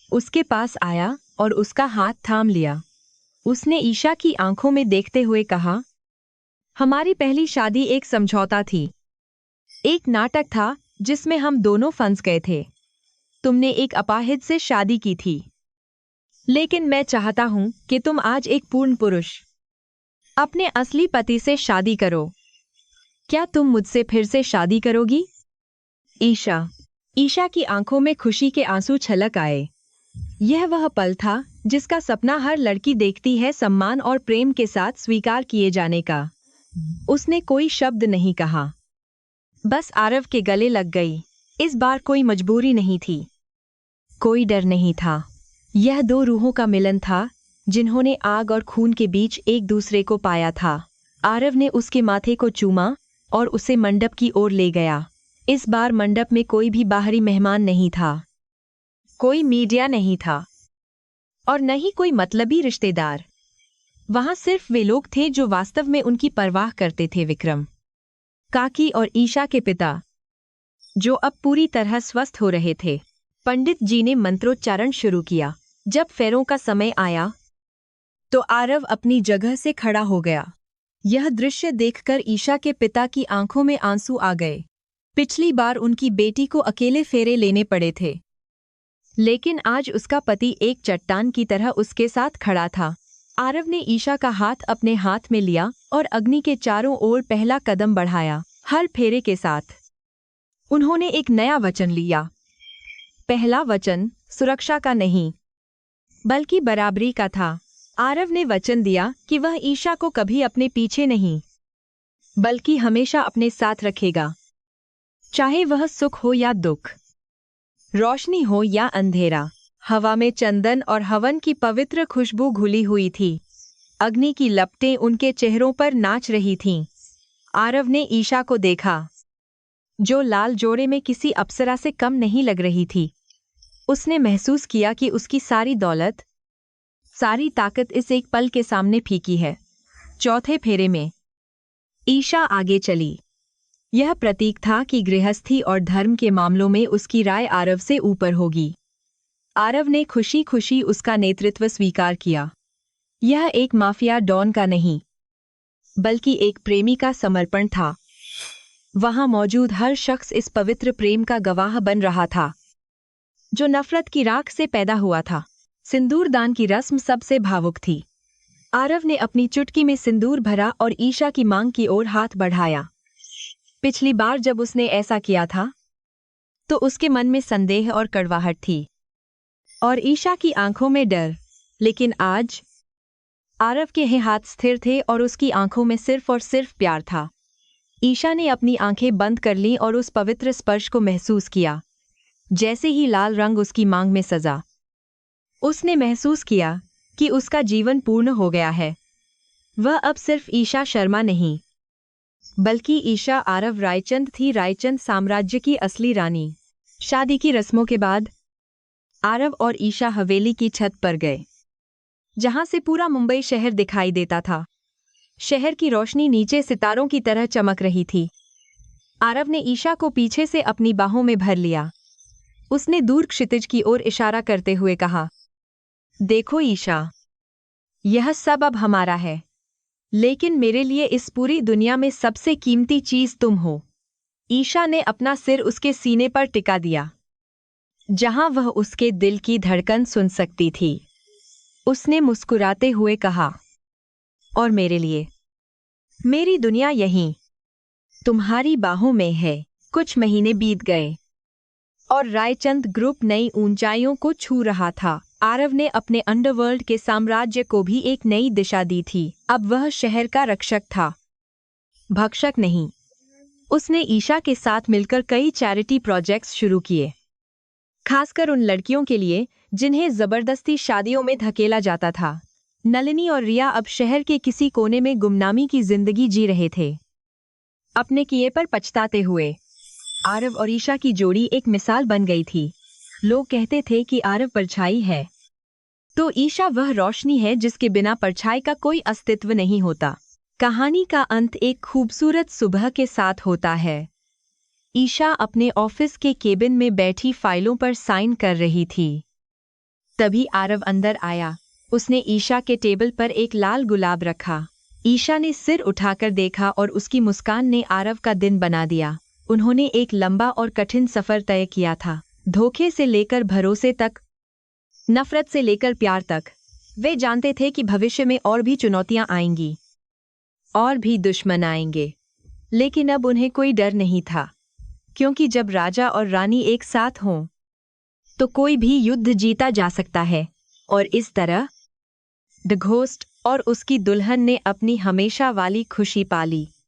उसके पास आया और उसका हाथ थाम लिया। उसने ईशा की आंखों में देखते हुए कहा, हमारी पहली शादी एक समझौता थी, एक नाटक था जिसमें हम दोनों फंस गए थे। तुमने एक अपाहिज से शादी की थी, लेकिन मैं चाहता हूं कि तुम आज एक पूर्ण पुरुष, अपने असली पति से शादी करो। क्या तुम मुझसे फिर से शादी करोगी? ईशा की आंखों में खुशी के आंसू छलक आए। यह वह पल था जिसका सपना हर लड़की देखती है, सम्मान और प्रेम के साथ स्वीकार किए जाने का। उसने कोई शब्द नहीं कहा, बस आरव के गले लग गई। इस बार कोई मजबूरी नहीं थी, कोई डर नहीं था। यह दो रूहों का मिलन था जिन्होंने आग और खून के बीच एक दूसरे को पाया था। आरव ने उसके माथे को चूमा और उसे मंडप की ओर ले गया। इस बार मंडप में कोई भी बाहरी मेहमान नहीं था, कोई मीडिया नहीं था और न ही कोई मतलबी रिश्तेदार। वहां सिर्फ वे लोग थे जो वास्तव में उनकी परवाह करते थे, विक्रम, काकी और ईशा के पिता, जो अब पूरी तरह स्वस्थ हो रहे थे। पंडित जी ने मंत्रोच्चारण शुरू किया। जब फेरों का समय आया तो आरव अपनी जगह से खड़ा हो गया। यह दृश्य देखकर ईशा के पिता की आंखों में आंसू आ गए। पिछली बार उनकी बेटी को अकेले फेरे लेने पड़े थे, लेकिन आज उसका पति एक चट्टान की तरह उसके साथ खड़ा था। आरव ने ईशा का हाथ अपने हाथ में लिया और अग्नि के चारों ओर पहला कदम बढ़ाया। हर फेरे के साथ उन्होंने एक नया वचन लिया, पहला वचन सुरक्षा का नहीं, बल्कि बराबरी का था। आरव ने वचन दिया कि वह ईशा को कभी अपने पीछे नहीं, बल्कि हमेशा अपने साथ रखेगा, चाहे वह सुख हो या दुख, रोशनी हो या अंधेरा। हवा में चंदन और हवन की पवित्र खुशबू घुली हुई थी। अग्नि की लपटें उनके चेहरों पर नाच रही थीं। आरव ने ईशा को देखा, जो लाल जोड़े में किसी अप्सरा से कम नहीं लग रही थी। उसने महसूस किया कि उसकी सारी दौलत, सारी ताकत इस एक पल के सामने फीकी है। चौथे फेरे में ईशा आगे चली। यह प्रतीक था कि गृहस्थी और धर्म के मामलों में उसकी राय आरव से ऊपर होगी। आरव ने खुशी खुशी उसका नेतृत्व स्वीकार किया। यह एक माफिया डॉन का नहीं, बल्कि एक प्रेमी का समर्पण था। वहां मौजूद हर शख्स इस पवित्र प्रेम का गवाह बन रहा था, जो नफरत की राख से पैदा हुआ था। सिंदूर दान की रस्म सबसे भावुक थी। आरव ने अपनी चुटकी में सिंदूर भरा और ईशा की मांग की ओर हाथ बढ़ाया। पिछली बार जब उसने ऐसा किया था, तो उसके मन में संदेह और कड़वाहट थी, और ईशा की आंखों में डर। लेकिन आज आरव के हाथ स्थिर थे और उसकी आंखों में सिर्फ और सिर्फ प्यार था। ईशा ने अपनी आंखें बंद कर लीं और उस पवित्र स्पर्श को महसूस किया। जैसे ही लाल रंग उसकी मांग में सजा, उसने महसूस किया कि उसका जीवन पूर्ण हो गया है। वह अब सिर्फ ईशा शर्मा नहीं, बल्कि ईशा आरव रायचंद थी, रायचंद साम्राज्य की असली रानी। शादी की रस्मों के बाद आरव और ईशा हवेली की छत पर गए, जहां से पूरा मुंबई शहर दिखाई देता था। शहर की रोशनी नीचे सितारों की तरह चमक रही थी। आरव ने ईशा को पीछे से अपनी बाहों में भर लिया। उसने दूर क्षितिज की ओर इशारा करते हुए कहा, देखो ईशा, यह सब अब हमारा है, लेकिन मेरे लिए इस पूरी दुनिया में सबसे कीमती चीज तुम हो। ईशा ने अपना सिर उसके सीने पर टिका दिया, जहां वह उसके दिल की धड़कन सुन सकती थी। उसने मुस्कुराते हुए कहा, और मेरे लिए मेरी दुनिया यहीं तुम्हारी बाहों में है। कुछ महीने बीत गए और रायचंद ग्रुप नई ऊंचाइयों को छू रहा था। आरव ने अपने अंडरवर्ल्ड के साम्राज्य को भी एक नई दिशा दी थी। अब वह शहर का रक्षक था, भक्षक नहीं। उसने ईशा के साथ मिलकर कई चैरिटी प्रोजेक्ट्स शुरू किए, खासकर उन लड़कियों के लिए जिन्हें जबरदस्ती शादियों में धकेला जाता था। नलिनी और रिया अब शहर के किसी कोने में गुमनामी की जिंदगी जी रहे थे, अपने किए पर पछताते हुए। आरव और ईशा की जोड़ी एक मिसाल बन गई थी। लोग कहते थे कि आरव परछाई है, तो ईशा वह रोशनी है जिसके बिना परछाई का कोई अस्तित्व नहीं होता। कहानी का अंत एक खूबसूरत सुबह के साथ होता है। ईशा अपने ऑफिस के केबिन में बैठी फाइलों पर साइन कर रही थी। तभी आरव अंदर आया। उसने ईशा के टेबल पर एक लाल गुलाब रखा। ईशा ने सिर उठाकर देखा और उसकी मुस्कान ने आरव का दिन बना दिया। उन्होंने एक लंबा और कठिन सफर तय किया था, धोखे से लेकर भरोसे तक, नफरत से लेकर प्यार तक। वे जानते थे कि भविष्य में और भी चुनौतियां आएंगी, और भी दुश्मन आएंगे, लेकिन अब उन्हें कोई डर नहीं था, क्योंकि जब राजा और रानी एक साथ हों, तो कोई भी युद्ध जीता जा सकता है। और इस तरह द घोस्ट और उसकी दुल्हन ने अपनी हमेशा वाली खुशी पाली।